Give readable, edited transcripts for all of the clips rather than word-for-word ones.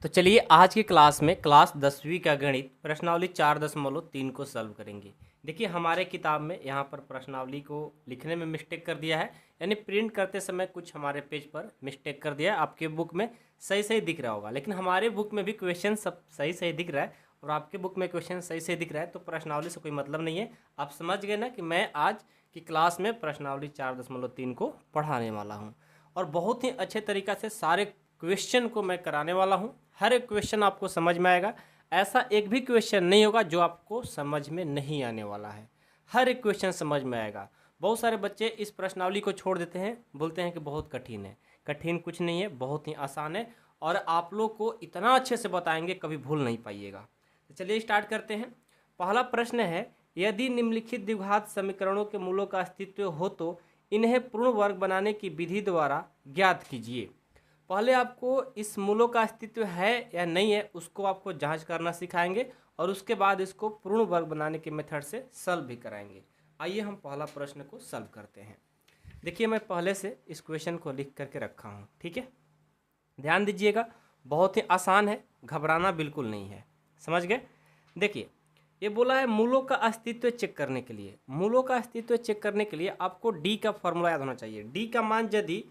तो चलिए आज की क्लास में क्लास 10वीं का गणित प्रश्नावली 4.3 को सॉल्व करेंगे। देखिए हमारे किताब में यहाँ पर प्रश्नावली को लिखने में मिस्टेक कर दिया है, यानी प्रिंट करते समय कुछ हमारे पेज पर मिस्टेक कर दिया है। आपके बुक में सही सही दिख रहा होगा, लेकिन हमारे बुक में भी क्वेश्चन सब सही सही दिख रहा है और आपके बुक में क्वेश्चन सही सही दिख रहा है, तो प्रश्नावली से कोई मतलब नहीं है। आप समझ गए ना कि मैं आज की क्लास में प्रश्नावली 4.3 को पढ़ाने वाला हूँ और बहुत ही अच्छे तरीक़ा से सारे क्वेश्चन को मैं कराने वाला हूँ। हर एक क्वेश्चन आपको समझ में आएगा, ऐसा एक भी क्वेश्चन नहीं होगा जो आपको समझ में नहीं आने वाला है। हर एक क्वेश्चन समझ में आएगा। बहुत सारे बच्चे इस प्रश्नावली को छोड़ देते हैं, बोलते हैं कि बहुत कठिन है। कठिन कुछ नहीं है, बहुत ही आसान है और आप लोग को इतना अच्छे से बताएंगे कभी भूल नहीं पाइएगा। तो चलिए स्टार्ट करते हैं। पहला प्रश्न है, यदि निम्नलिखित द्विघात समीकरणों के मूलों का अस्तित्व हो तो इन्हें पूर्ण वर्ग बनाने की विधि द्वारा ज्ञात कीजिए। पहले आपको इस मूलों का अस्तित्व है या नहीं है उसको आपको जांच करना सिखाएंगे और उसके बाद इसको पूर्ण वर्ग बनाने के मेथड से सॉल्व भी कराएंगे। आइए हम पहला प्रश्न को सॉल्व करते हैं। देखिए मैं पहले से इस क्वेश्चन को लिख करके रखा हूँ, ठीक है। ध्यान दीजिएगा, बहुत ही आसान है, घबराना बिल्कुल नहीं है। समझ गए। देखिए ये बोला है मूलों का अस्तित्व चेक करने के लिए। मूलों का अस्तित्व चेक करने के लिए आपको डी का फॉर्मूला याद होना चाहिए। डी का मान यदि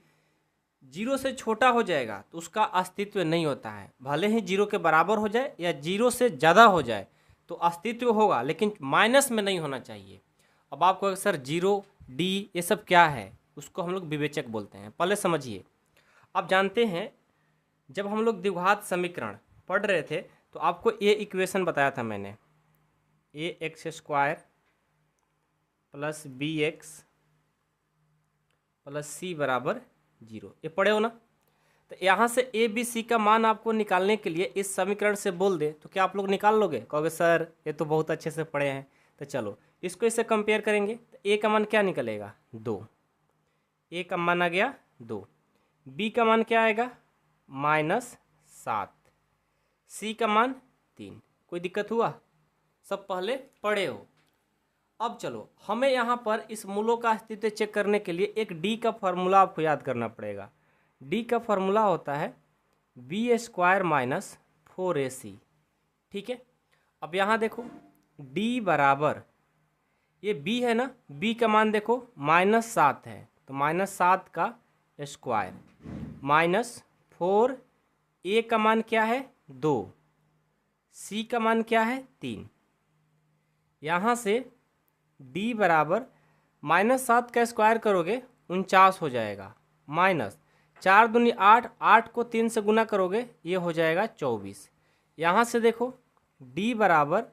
0 से छोटा हो जाएगा तो उसका अस्तित्व नहीं होता है। भले ही 0 के बराबर हो जाए या 0 से ज़्यादा हो जाए तो अस्तित्व होगा, लेकिन माइनस में नहीं होना चाहिए। अब आपको सर 0 डी ये सब क्या है, उसको हम लोग विवेचक बोलते हैं। पहले समझिए। आप जानते हैं जब हम लोग द्विघात समीकरण पढ़ रहे थे तो आपको ये इक्वेशन बताया था मैंने, ax² + bx + c = 0। ये पढ़े हो ना। तो यहाँ से ए बी सी का मान आपको निकालने के लिए इस समीकरण से बोल दे तो क्या आप लोग निकाल लोगे? कहोगे सर ये तो बहुत अच्छे से पढ़े हैं। तो चलो इसको इससे कंपेयर करेंगे तो ए का मान क्या निकलेगा? 2। ए का मान आ गया 2। बी का मान क्या आएगा? -7। सी का मान 3। कोई दिक्कत हुआ? सब पहले पढ़े हो। अब चलो हमें यहाँ पर इस मूलों का अस्तित्व चेक करने के लिए एक डी का फार्मूला आपको याद करना पड़ेगा। डी का फार्मूला होता है b² - 4ac। ठीक है। अब यहाँ देखो डी बराबर, ये b है ना, b का मान देखो -7 है तो -7 का स्क्वायर -4, a का मान क्या है? 2, c का मान क्या है? 3। यहाँ से d बराबर -7 का स्क्वायर करोगे 49 हो जाएगा, -4 दूनी 8, 8 को 3 से गुना करोगे ये हो जाएगा 24। यहाँ से देखो d बराबर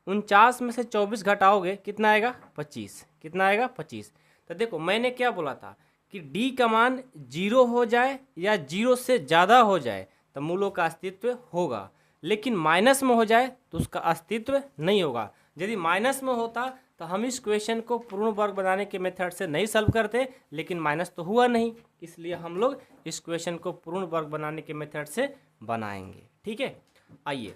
49 में से 24 घटाओगे कितना आएगा? 25। कितना आएगा? 25। तो देखो मैंने क्या बोला था कि d का मान 0 हो जाए या 0 से ज़्यादा हो जाए तो मूलों का अस्तित्व होगा, लेकिन माइनस में हो जाए तो उसका अस्तित्व नहीं होगा। यदि माइनस में होता तो हम इस क्वेश्चन को पूर्ण वर्ग बनाने के मेथड से नहीं सॉल्व करते, लेकिन माइनस तो हुआ नहीं, इसलिए हम लोग इस क्वेश्चन को पूर्ण वर्ग बनाने के मेथड से बनाएंगे। ठीक है। आइए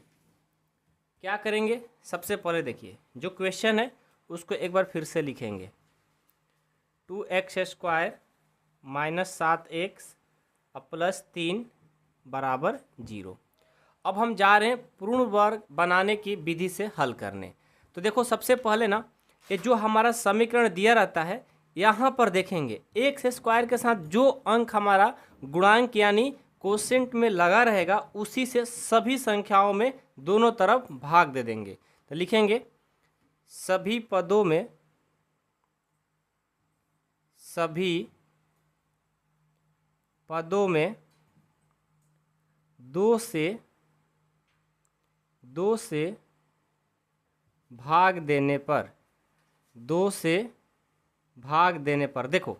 क्या करेंगे, सबसे पहले देखिए जो क्वेश्चन है उसको एक बार फिर से लिखेंगे। 2x² - 7x + 3 = 0। अब हम जा रहे हैं पूर्ण वर्ग बनाने की विधि से हल करने। तो देखो सबसे पहले ना ये जो हमारा समीकरण दिया रहता है यहाँ पर देखेंगे x² के साथ जो अंक हमारा गुणांक यानी कोशेंट में लगा रहेगा उसी से सभी संख्याओं में दोनों तरफ भाग दे देंगे। तो लिखेंगे सभी पदों में 2 से भाग देने पर 2 से भाग देने पर देखो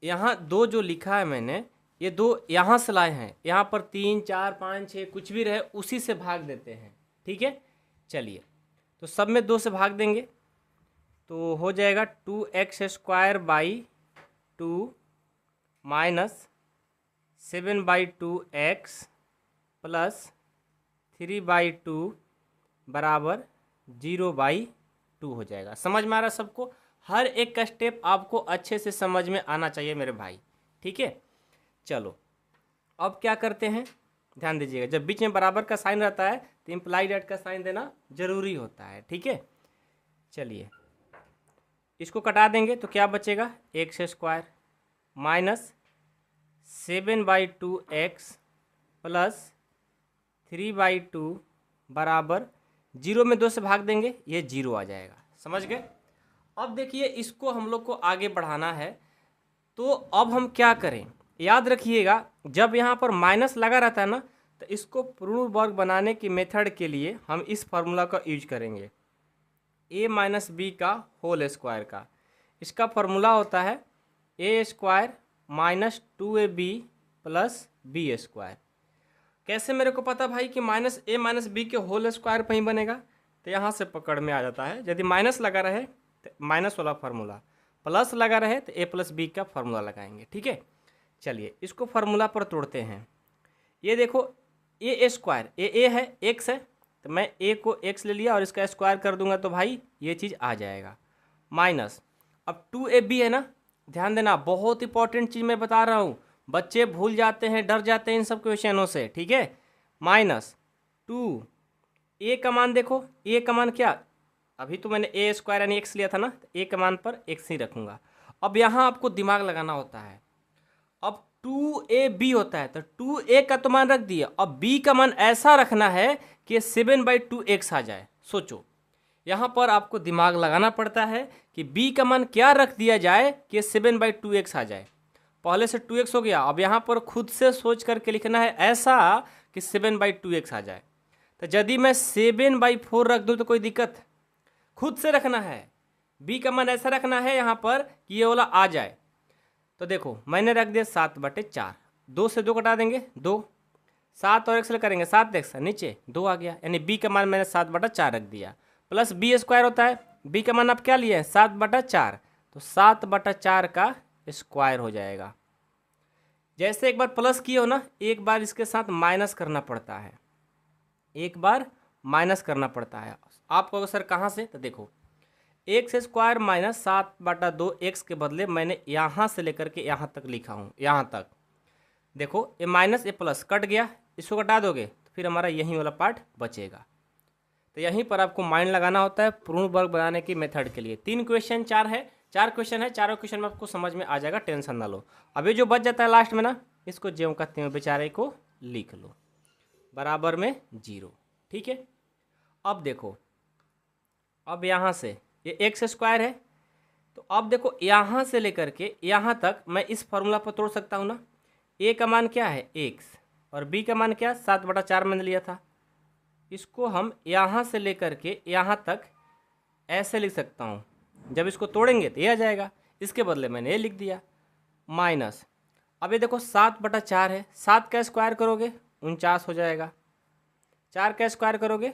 यहाँ 2 जो लिखा है मैंने, ये 2 यहाँ से लाए हैं, यहाँ पर 3, 4, 5, 6 कुछ भी रहे उसी से भाग देते हैं। ठीक है। चलिए तो सब में 2 से भाग देंगे तो हो जाएगा 2x² / 2 -7/2x + 3/2 = 0/2 हो जाएगा। समझ में आ रहा है सबको? हर एक का स्टेप आपको अच्छे से समझ में आना चाहिए मेरे भाई। ठीक है। चलो अब क्या करते हैं, ध्यान दीजिएगा, जब बीच में बराबर का साइन रहता है तो इम्प्लाइड एट का साइन देना जरूरी होता है, ठीक है। चलिए इसको कटा देंगे तो क्या बचेगा, x square minus 7/2x plus 3/2 बराबर 0 में 2 से भाग देंगे, ये 0 आ जाएगा। समझ गए। अब देखिए इसको हम लोग को आगे बढ़ाना है, तो अब हम क्या करें, याद रखिएगा जब यहाँ पर माइनस लगा रहता है ना, तो इसको पूर्ण वर्ग बनाने की मेथड के लिए हम इस फार्मूला का यूज करेंगे, a माइनस बी का होल स्क्वायर का। इसका फार्मूला होता है ए square minus 2ab plus B square. कैसे मेरे को पता भाई कि माइनस ए माइनस बी के होल स्क्वायर पर ही बनेगा, तो यहाँ से पकड़ में आ जाता है, यदि माइनस लगा रहे तो माइनस वाला फार्मूला, प्लस लगा रहे तो ए प्लस बी का फार्मूला लगाएंगे, ठीक है। चलिए इसको फार्मूला पर तोड़ते हैं। ये देखो ए स्क्वायर, ए है, एक्स है, तो मैं ए को एक्स ले लिया और इसका स्क्वायर कर दूंगा तो भाई ये चीज़ आ जाएगा, माइनस अब 2ab है ना, ध्यान देना बहुत इंपॉर्टेंट चीज़ मैं बता रहा हूँ, बच्चे भूल जाते हैं, डर जाते हैं इन सब क्वेश्चनों से, ठीक है। माइनस 2 ए का मान देखो, ए का मान क्या, अभी तो मैंने ए स्क्वायर यानी एक्स लिया था ना, तो ए का मान पर एक्स ही रखूँगा। अब यहाँ आपको दिमाग लगाना होता है, अब 2ab होता है तो 2a का तो मान रख दिया, अब b का मान ऐसा रखना है कि 7/2x आ जाए। सोचो यहाँ पर आपको दिमाग लगाना पड़ता है कि b का मान क्या रख दिया जाए कि 7/2x आ जाए। पहले से 2x हो गया, अब यहाँ पर खुद से सोच करके लिखना है ऐसा कि 7/2x आ जाए। तो यदि मैं 7/4 रख दूँ तो कोई दिक्कत, खुद से रखना है, b का मान ऐसा रखना है यहाँ पर कि ये वाला आ जाए। तो देखो मैंने रख दिया 7/4, 2 से 2 कटा देंगे 2, 7 और एक्स करेंगे 7x, नीचे 2 आ गया, यानी b का मान मैंने 7/4 रख दिया, प्लस बी स्क्वायर होता है, b का मान आप क्या लिए हैं 7/4, तो 7/4 का स्क्वायर हो जाएगा। जैसे एक बार प्लस किए हो ना, एक बार इसके साथ माइनस करना पड़ता है, एक बार माइनस करना पड़ता है। आप कहोगे सर कहाँ से, तो देखो एक्स स्क्वायर माइनस 7/2 एक्स के बदले मैंने यहाँ से लेकर के यहाँ तक लिखा हूँ, यहाँ तक देखो ए माइनस ए प्लस कट गया, इसको कटा दोगे तो फिर हमारा यही वाला पार्ट बचेगा। तो यहीं पर आपको माइंड लगाना होता है पूर्ण वर्ग बनाने की मेथड के लिए। 3 क्वेश्चन 4 है, 4 क्वेश्चन है, चारों क्वेश्चन में आपको समझ में आ जाएगा, टेंशन ना लो। अभी जो बच जाता है लास्ट में ना, इसको ज्यों का त्यों बेचारे को लिख लो, बराबर में 0, ठीक है। अब देखो, अब यहाँ से ये एक्स स्क्वायर है, तो अब देखो यहाँ से लेकर के यहाँ तक मैं इस फार्मूला पर तोड़ सकता हूँ ना। ए का मान क्या है एक्स और बी का मान क्या 7/4 मैंने लिया था, इसको हम यहाँ से लेकर के यहाँ तक ऐसे लिख सकता हूँ, जब इसको तोड़ेंगे तो ये आ जाएगा, इसके बदले मैंने ये लिख दिया माइनस। अब ये देखो 7/4 है, 7 का स्क्वायर करोगे 49 हो जाएगा, 4 का स्क्वायर करोगे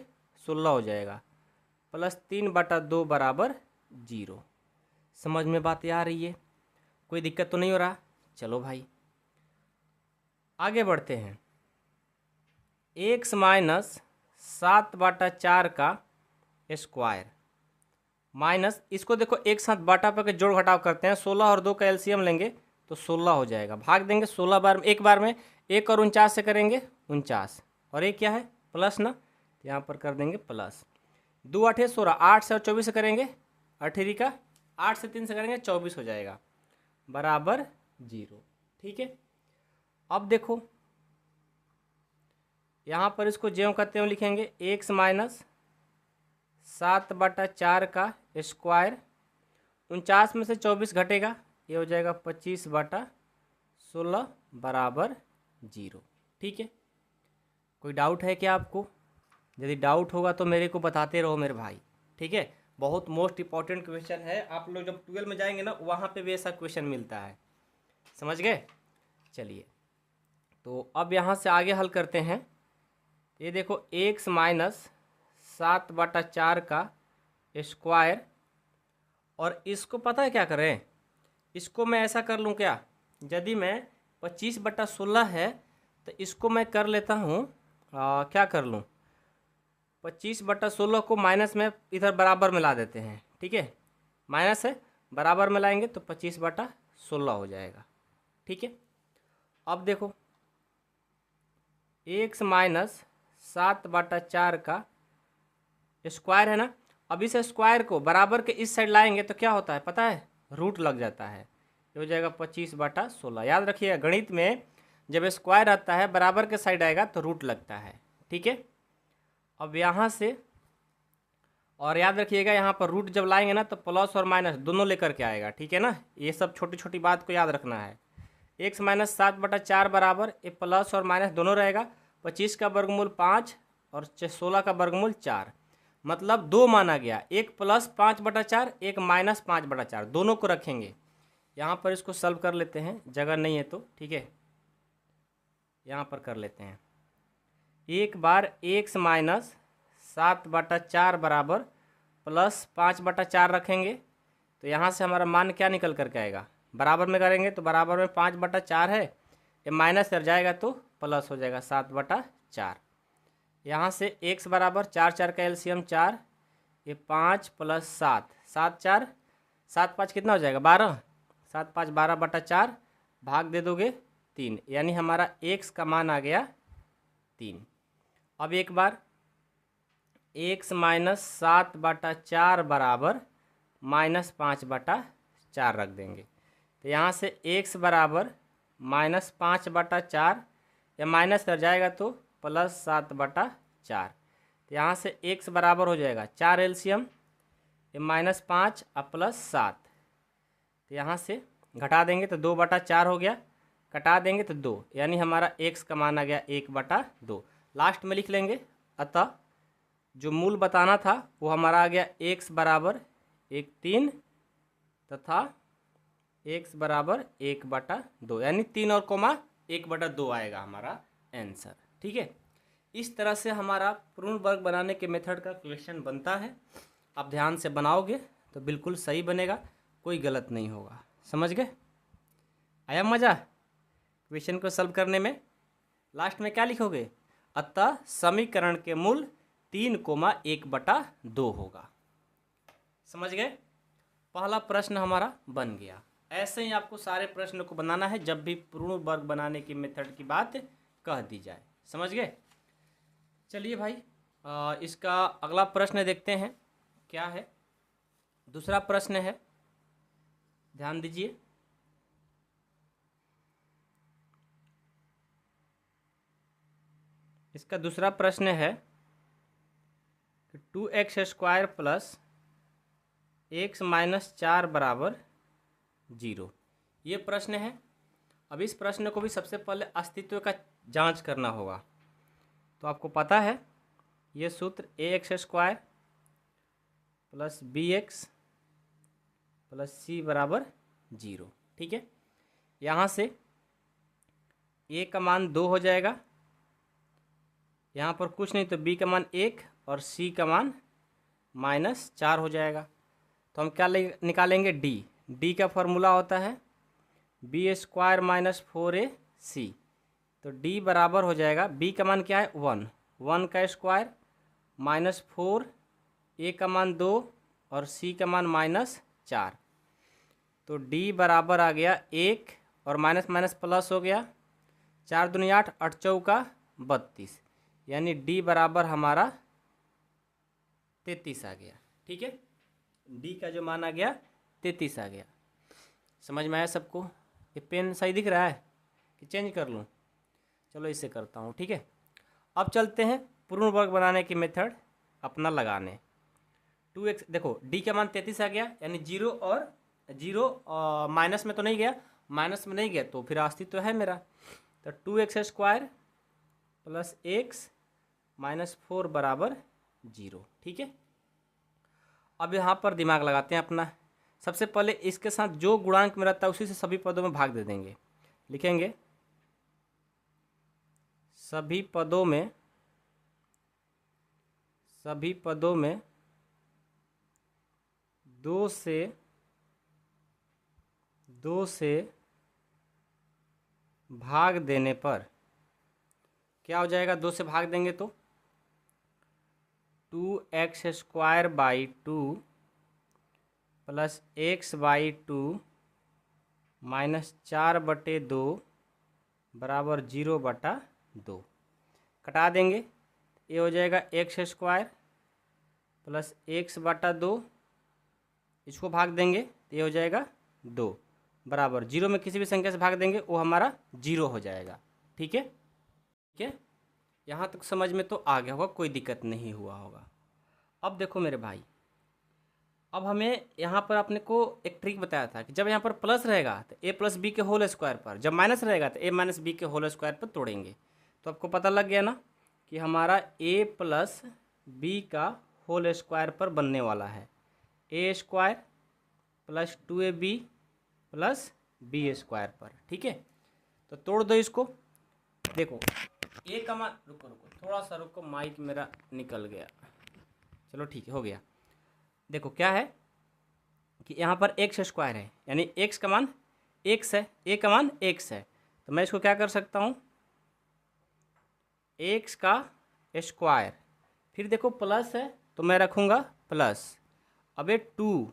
16 हो जाएगा, प्लस 3/2 बराबर 0। समझ में बात आ रही है, कोई दिक्कत तो नहीं हो रहा। चलो भाई आगे बढ़ते हैं। एक्स माइनस 7/4 का स्क्वायर माइनस, इसको देखो एक साथ बाटा पर के जोड़ घटाव करते हैं, 16 और 2 का एलसीएम लेंगे तो 16 हो जाएगा, भाग देंगे 16 बार में, एक बार में 1 और 49 से करेंगे 49, और एक क्या है प्लस ना, तो यहाँ पर कर देंगे प्लस, 2 8 16, 8 से और 24 से करेंगे 18 का, 8 से 3 से करेंगे 24 हो जाएगा, बराबर 0, ठीक है। अब देखो यहाँ पर इसको ज्यों का त्यों लिखेंगे, एक्स माइनस 7/4 का स्क्वायर, 49 में से 24 घटेगा, ये हो जाएगा 25/16 बराबर 0, ठीक है। कोई डाउट है क्या आपको? यदि डाउट होगा तो मेरे को बताते रहो मेरे भाई, ठीक है। बहुत मोस्ट इंपॉर्टेंट क्वेश्चन है, आप लोग जब 12 में जाएंगे ना वहाँ पे भी ऐसा क्वेश्चन मिलता है, समझ गए। चलिए तो अब यहाँ से आगे हल करते हैं। ये देखो एक्स माइनस 7/4 का स्क्वायर, और इसको पता है क्या करें, इसको मैं ऐसा कर लूँ क्या, यदि मैं 25/16 है तो इसको मैं कर लेता हूँ, क्या कर लूँ, 25/16 को माइनस में इधर बराबर में ला देते हैं, ठीक है, माइनस है बराबर में लाएंगे तो 25/16 हो जाएगा, ठीक है। अब देखो एक्स माइनस 7/4 का स्क्वायर है ना। अब इस स्क्वायर को बराबर के इस साइड लाएंगे तो क्या होता है पता है, रूट लग जाता है, ये हो जाएगा 25/16। याद रखिएगा गणित में जब स्क्वायर आता है बराबर के साइड आएगा तो रूट लगता है, ठीक है। अब यहाँ से और याद रखिएगा यहाँ पर रूट जब लाएंगे ना तो प्लस और माइनस दोनों लेकर के आएगा, ठीक है ना। ये सब छोटी छोटी बात को याद रखना है। एक्स माइनस 7/4 बराबर ये प्लस और माइनस दोनों रहेगा, 25 का वर्गमूल 5 और 16 का वर्गमूल 4, मतलब दो माना गया, एक प्लस 5/4 एक माइनस 5/4, दोनों को रखेंगे। यहाँ पर इसको सॉल्व कर लेते हैं, जगह नहीं है तो ठीक है, यहाँ पर कर लेते हैं। एक बार एक्स माइनस 7/4 बराबर प्लस 5/4 रखेंगे तो यहाँ से हमारा मान क्या निकल करके आएगा, बराबर में करेंगे तो बराबर में 5/4 है, ये माइनस कर जाएगा तो प्लस हो जाएगा 7/4। यहाँ से x बराबर 4 का एलसीएम 4, ये 5 प्लस 7, 7 4 7 5 कितना हो जाएगा 12, 7 5 12/4, भाग दे दोगे 3, यानी हमारा x का मान आ गया 3। अब एक बार x माइनस 7/4 बराबर माइनस 5/4 रख देंगे तो यहाँ से x बराबर माइनस 5/4, या माइनस कर जाएगा तो प्लस 7/4, तो यहाँ से x बराबर हो जाएगा 4 एलसीएम, ये माइनस 5 और प्लस 7, तो यहाँ से घटा देंगे तो 2/4 हो गया, कटा देंगे तो 2, यानी हमारा x का मान आ गया 1/2। लास्ट में लिख लेंगे, अतः जो मूल बताना था वो हमारा आ गया x बराबर 1/3 तथा x बराबर 1/2, यानी 3 और कोमा 1/2 आएगा हमारा आंसर, ठीक है। इस तरह से हमारा पूर्ण वर्ग बनाने के मेथड का क्वेश्चन बनता है। आप ध्यान से बनाओगे तो बिल्कुल सही बनेगा, कोई गलत नहीं होगा। समझ गए? आया मज़ा क्वेश्चन को सॉल्व करने में? लास्ट में क्या लिखोगे, अतः समीकरण के मूल 3,1/2 होगा। समझ गए? पहला प्रश्न हमारा बन गया। ऐसे ही आपको सारे प्रश्न को बनाना है जब भी पूर्ण वर्ग बनाने की मेथड की बात कह दी जाए। समझ गए? चलिए भाई, इसका अगला प्रश्न देखते हैं क्या है। दूसरा प्रश्न है, ध्यान दीजिए। इसका दूसरा प्रश्न है कि 2x² प्लस x माइनस 4 बराबर 0। ये प्रश्न है। अब इस प्रश्न को भी सबसे पहले अस्तित्व का जांच करना होगा। तो आपको पता है ये सूत्र ax² plus bx plus c बराबर 0, ठीक है। यहाँ से a का मान 2 हो जाएगा, यहाँ पर कुछ नहीं तो b का मान 1 और c का मान -4 हो जाएगा। तो हम क्या निकालेंगे, d का फॉर्मूला होता है b² माइनस 4ac, तो d बराबर हो जाएगा, b का मान क्या है 1 का स्क्वायर माइनस 4, a का मान 2 और c का मान -4, तो d बराबर आ गया 1 और माइनस माइनस प्लस हो गया, 4 दूनी 8, 8 चौका 32, यानी d बराबर हमारा 33 आ गया, ठीक है। d का जो मान आ गया 33 आ गया। समझ में आया सबको? ये पेन सही दिख रहा है कि चेंज कर लूँ? चलो इसे करता हूँ, ठीक है। अब चलते हैं पूर्ण वर्ग बनाने की मेथड अपना लगाने। 2x, देखो d का मान 33 आ गया, यानी 0 और 0 माइनस में तो नहीं गया, माइनस में नहीं गया तो फिर अस्तित्व तो है मेरा। तो 2x² प्लस x माइनस 4 बराबर 0, ठीक है। अब यहाँ पर दिमाग लगाते हैं अपना। सबसे पहले इसके साथ जो गुणांक में रहता है उसी से सभी पदों में भाग दे देंगे। लिखेंगे सभी पदों में 2 से भाग देने पर क्या हो जाएगा, 2 से भाग देंगे तो 2x² by 2 plus x by 2 minus 4/2 बराबर 0/2। कटा देंगे, ये हो जाएगा एक्स स्क्वायर प्लस एक्स बटा 2, इसको भाग देंगे तो ये हो जाएगा 2 बराबर जीरो में किसी भी संख्या से भाग देंगे वो हमारा जीरो हो जाएगा। ठीक है, ठीक है, यहाँ तक समझ में तो आ गया होगा, कोई दिक्कत नहीं हुआ होगा। अब देखो मेरे भाई, अब हमें यहाँ पर अपने को एक ट्रिक बताया था कि जब यहाँ पर प्लस रहेगा तो ए प्लस बी के होल स्क्वायर पर, जब माइनस रहेगा तो ए माइनस बी के होल स्क्वायर पर तोड़ेंगे। तो आपको पता लग गया ना कि हमारा ए प्लस बी का होल स्क्वायर पर बनने वाला है ए square plus 2ab plus B square पर। ठीक है, तो तोड़ दो इसको। देखो ए का मान, रुको रुको थोड़ा सा रुको, माइक मेरा निकल गया, चलो ठीक है, हो गया। देखो क्या है कि यहाँ पर एक्स स्क्वायर है, यानी एक्स का मान एक्स है, ए का मान एक्स है, तो मैं इसको क्या कर सकता हूँ, एक्स का स्क्वायर, फिर देखो प्लस है तो मैं रखूँगा प्लस। अब ये 2,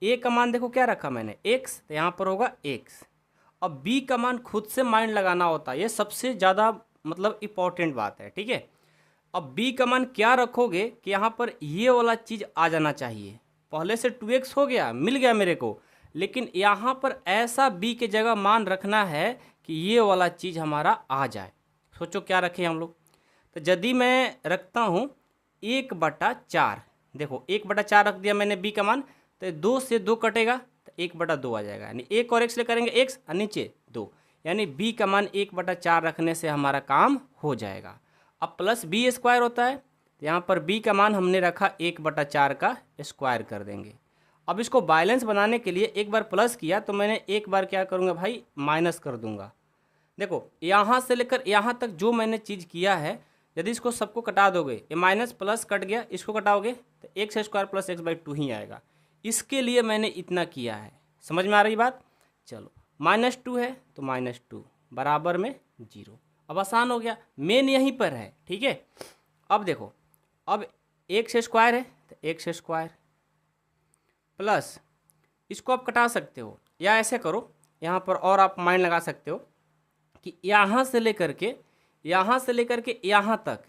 ए का मान देखो क्या रखा मैंने एक्स, तो यहाँ पर होगा एक्स। अब बी का मान खुद से माइंड लगाना होता है, ये सबसे ज़्यादा मतलब इम्पॉर्टेंट बात है। ठीक है, अब बी का मान क्या रखोगे कि यहाँ पर ये वाला चीज़ आ जाना चाहिए। पहले से 2x हो गया, मिल गया मेरे को, लेकिन यहाँ पर ऐसा बी के जगह मान रखना है कि ये वाला चीज़ हमारा आ जाए। सोचो क्या रखें हम लोग, तो यदि मैं रखता हूँ 1/4, देखो 1/4 रख दिया मैंने बी का मान, तो 2 से 2 कटेगा तो 1/2 आ जाएगा, यानी 1 और x ले करेंगे x और नीचे 2, यानी बी का मान 1/4 रखने से हमारा काम हो जाएगा। अब प्लस बी स्क्वायर होता है, तो यहाँ पर बी का मान हमने रखा 1/4 का स्क्वायर कर देंगे। अब इसको बैलेंस बनाने के लिए एक बार प्लस किया तो मैंने एक बार क्या करूँगा भाई, माइनस कर दूंगा। देखो यहाँ से लेकर यहाँ तक जो मैंने चीज़ किया है, यदि इसको सबको कटा दोगे, ये माइनस प्लस कट गया, इसको कटाओगे तो एक्स स्क्वायर प्लस x/2 ही आएगा। इसके लिए मैंने इतना किया है, समझ में आ रही बात। चलो -2 है तो -2 बराबर में 0। अब आसान हो गया, मेन यहीं पर है। ठीक है, अब देखो, अब एक्स स्क्वायर है तो एक्स स्क्वायर प्लस, इसको आप कटा सकते हो या ऐसे करो, यहाँ पर और आप माइंड लगा सकते हो कि यहाँ से लेकर के यहाँ तक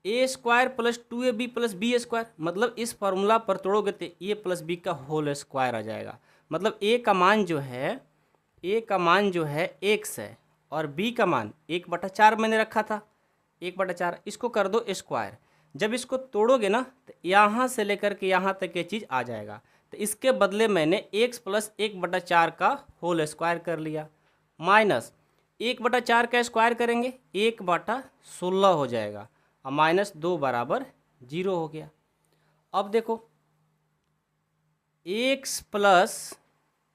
a square plus 2ab plus B square, मतलब इस फॉर्मूला पर तोड़ोगे तो ए प्लस बी का होल स्क्वायर आ जाएगा। मतलब ए का मान जो है एक्स है और बी का मान 1/4 मैंने रखा था, 1/4, इसको कर दो स्क्वायर। जब इसको तोड़ोगे ना तो यहाँ से लेकर के यहाँ तक ये चीज़ आ जाएगा, तो इसके बदले मैंने x प्लस 1/4 का होल स्क्वायर कर लिया, माइनस 1/4 का स्क्वायर करेंगे 1/16 हो जाएगा, और -2 बराबर 0 हो गया। अब देखो x प्लस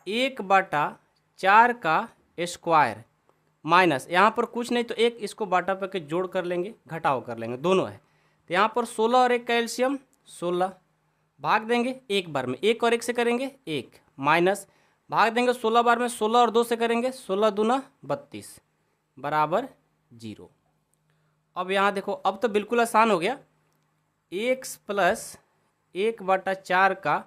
1/4 का स्क्वायर माइनस, यहाँ पर कुछ नहीं तो एक इसको बाटा पर के जोड़ कर लेंगे, घटाव कर लेंगे, दोनों है, तो यहाँ पर 16 और 1 कैल्शियम 16, भाग देंगे एक बार में, 1 और 1 से करेंगे 1, माइनस भाग देंगे 16 बार में, 16 और 2 से करेंगे 16 दूना 32 बराबर 0। अब यहाँ देखो, अब तो बिल्कुल आसान हो गया, x प्लस 1/4 का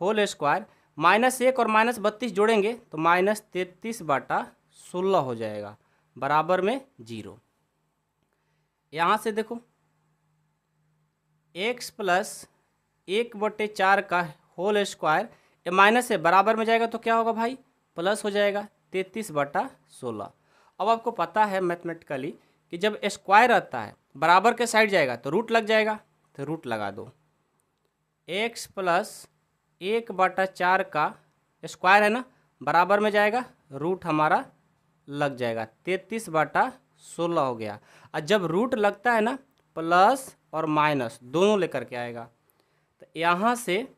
होल स्क्वायर -1 और -32 जोड़ेंगे तो -33/16 हो जाएगा बराबर में 0। यहाँ से देखो x प्लस 1/4 का होल स्क्वायर, ये माइनस है बराबर में जाएगा तो क्या होगा भाई, प्लस हो जाएगा 33/16। अब आपको पता है मैथमेटिकली कि जब स्क्वायर आता है बराबर के साइड जाएगा तो रूट लग जाएगा, तो रूट लगा दो। x प्लस 1/4 का स्क्वायर है ना, बराबर में जाएगा, रूट हमारा लग जाएगा, 33/16 हो गया। और जब रूट लगता है ना, प्लस और माइनस दोनों लेकर के आएगा, तो यहाँ से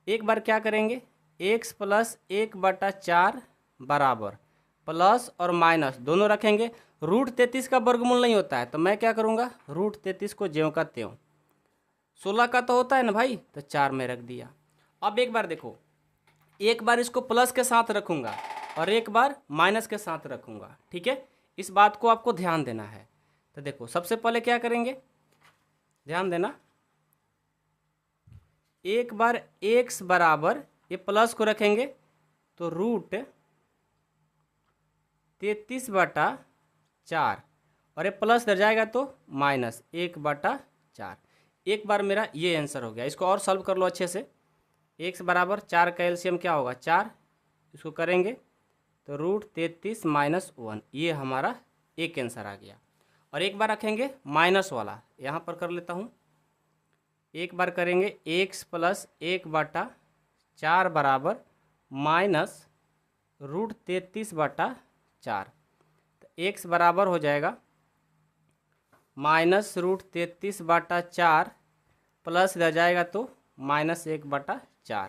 एक बार क्या करेंगे, x प्लस 1/4 बराबर प्लस और माइनस दोनों रखेंगे, रूट 33 का वर्गमूल नहीं होता है, तो मैं क्या करूँगा, रूट 33 को ज्यों का त्यों, 16 का तो होता है ना भाई, तो 4 में रख दिया। अब एक बार देखो, एक बार इसको प्लस के साथ रखूँगा और एक बार माइनस के साथ रखूँगा। ठीक है, इस बात को आपको ध्यान देना है। तो देखो सबसे पहले क्या करेंगे, ध्यान देना, एक बार x बराबर ये प्लस को रखेंगे तो रूट 33/4, और ये प्लस इधर जाएगा तो माइनस 1/4। एक बार मेरा ये आंसर हो गया। इसको और सॉल्व कर लो अच्छे से। x बराबर 4 का एलसीएम क्या होगा 4, इसको करेंगे तो √33 - 1, ये हमारा एक आंसर आ गया। और एक बार रखेंगे माइनस वाला, यहाँ पर कर लेता हूँ। एक बार करेंगे x + 1/4 बराबर -√33/4। तो x बराबर हो जाएगा -√33/4 प्लस इधर जाएगा तो -1/4।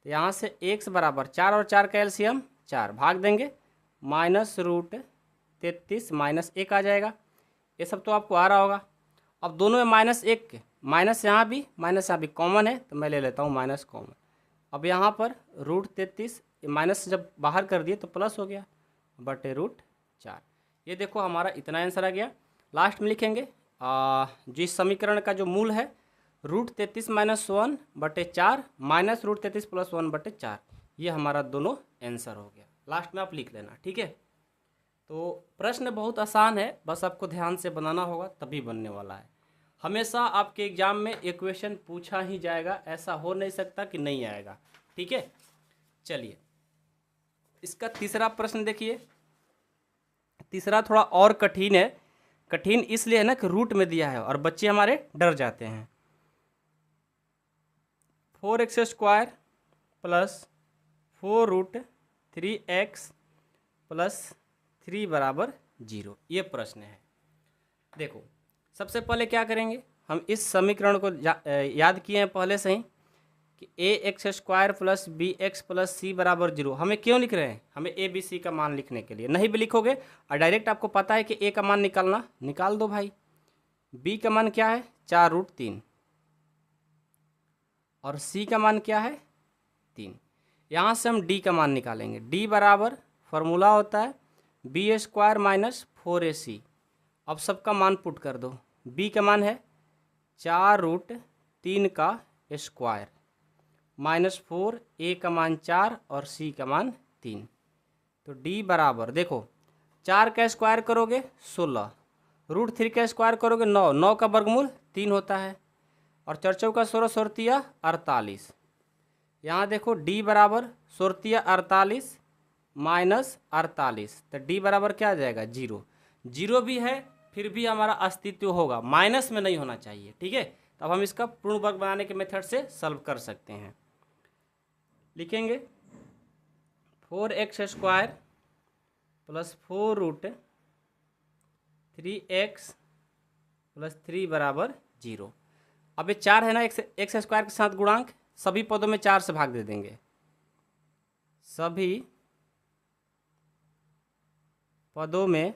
तो यहाँ से x बराबर 4 और 4 का एलसीएम 4, भाग देंगे -√33 - 1 आ जाएगा। ये सब तो आपको आ रहा होगा। अब दोनों में -1 के माइनस यहाँ भी कॉमन है, तो मैं ले लेता हूँ माइनस कॉमन। अब यहाँ पर √33 माइनस जब बाहर कर दिए तो प्लस हो गया /√4। ये देखो हमारा इतना आंसर आ गया। लास्ट में लिखेंगे जिस समीकरण का जो मूल है √33 - 1/4 -√33 + 1/4, ये हमारा दोनों आंसर हो गया। लास्ट में आप लिख लेना, ठीक है। तो प्रश्न बहुत आसान है, बस आपको ध्यान से बनाना होगा तभी बनने वाला है। हमेशा आपके एग्जाम में ये क्वेश्चन पूछा ही जाएगा, ऐसा हो नहीं सकता कि नहीं आएगा, ठीक है। चलिए इसका तीसरा प्रश्न देखिए। तीसरा थोड़ा और कठिन है। कठिन इसलिए है ना कि रूट में दिया है और बच्चे हमारे डर जाते हैं। 4x² + 4√3x + 3 = 0, ये प्रश्न है। देखो सबसे पहले क्या करेंगे, हम इस समीकरण को याद किए हैं पहले से ही कि ax² + bx + c = 0। हमें क्यों लिख रहे हैं, हमें a b c का मान लिखने के लिए। नहीं भी लिखोगे और डायरेक्ट आपको पता है कि a का मान निकालना, निकाल दो भाई। b का मान क्या है 4√3 और c का मान क्या है 3। यहाँ से हम d का मान निकालेंगे। d बराबर फॉर्मूला होता है b² - 4ac। अब सबका मान पुट कर दो। b का मान है 4√3 का स्क्वायर -4, a का मान 4 और c का मान 3। तो d बराबर देखो 4 का स्क्वायर करोगे 16, √3 का स्क्वायर करोगे 9, 9 का वर्गमूल 3 होता है और 4 चौका 16 सोरतिया 48। यहाँ देखो d बराबर सोरतिया 48 -48, तो d बराबर क्या आ जाएगा 0। 0 भी है फिर भी हमारा अस्तित्व होगा, माइनस में नहीं होना चाहिए, ठीक है। तो अब हम इसका पूर्ण वर्ग बनाने के मेथड से सॉल्व कर सकते हैं। लिखेंगे 4x² + 4√3x + 3 = 0। अब ये 4 है ना, x² के साथ गुणांक, सभी पदों में 4 से भाग दे देंगे। सभी पदों में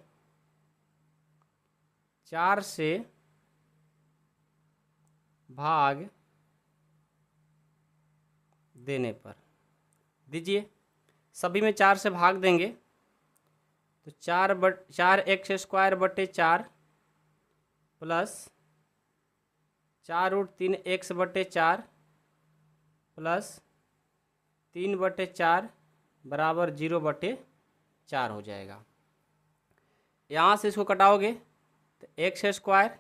4 से भाग देने पर दीजिए, सभी में 4 से भाग देंगे तो 4x² / 4 प्लस 4√3x / 4 प्लस 3/4 बराबर 0/4 हो जाएगा। यहाँ से इसको कटाओगे तो x²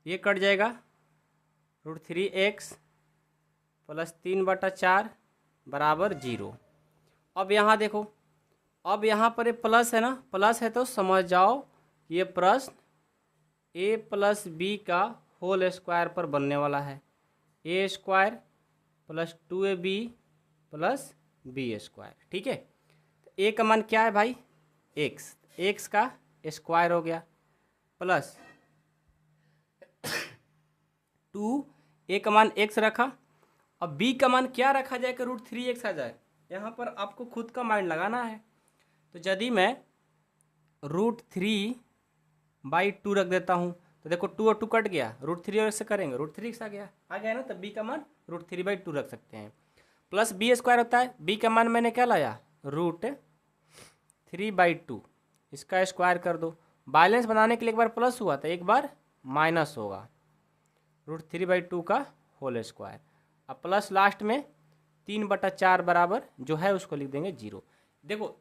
ये कट जाएगा, √3x प्लस 3/4 बराबर 0। अब यहाँ देखो, अब यहाँ पर ये प्लस है ना, प्लस है तो समझ जाओ ये प्रश्न a + b का होल स्क्वायर पर बनने वाला है। a² + 2ab + b², ठीक है। तो a का मान क्या है भाई x का स्क्वायर हो गया प्लस 2, a का मान x रखा। अब b का मान क्या रखा जाए कि √3x आ जाए, यहाँ पर आपको खुद का माइंड लगाना है। तो यदि मैं √3/2 रख देता हूँ तो देखो 2 और 2 कट गया, √3 और से करेंगे √3x आ गया ना, तो b का मान √3/2 रख सकते हैं। प्लस b² होता है, b का मान मैंने क्या लाया √3/2, इसका स्क्वायर कर दो। बैलेंस बनाने के लिए एक बार प्लस हुआ था, एक बार माइनस होगा, √3/2 का होल स्क्वायर। अब प्लस लास्ट में 3/4 बराबर जो है उसको लिख देंगे 0। देखो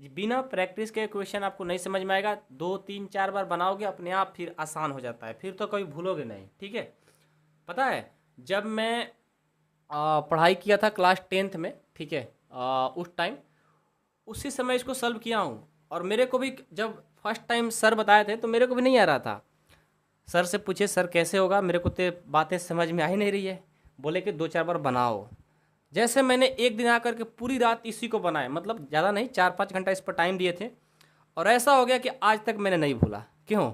बिना प्रैक्टिस के क्वेश्चन आपको नहीं समझ में आएगा। 2 3 4 बार बनाओगे अपने आप फिर आसान हो जाता है, फिर तो कभी भूलोगे नहीं। ठीक है, पता है जब मैं पढ़ाई किया था क्लास 10th में, ठीक है, उस टाइम उसी समय इसको सॉल्व किया हूँ। और मेरे को भी जब फर्स्ट टाइम सर बताए थे तो मेरे को भी नहीं आ रहा था। सर से पूछे सर कैसे होगा, मेरे को तो बातें समझ में आ ही नहीं रही है। बोले कि 2 4 बार बनाओ। जैसे मैंने एक दिन आकर के पूरी रात इसी को बनाया, मतलब ज़्यादा नहीं 4 5 घंटा इस पर टाइम दिए थे, और ऐसा हो गया कि आज तक मैंने नहीं भूला। क्यों?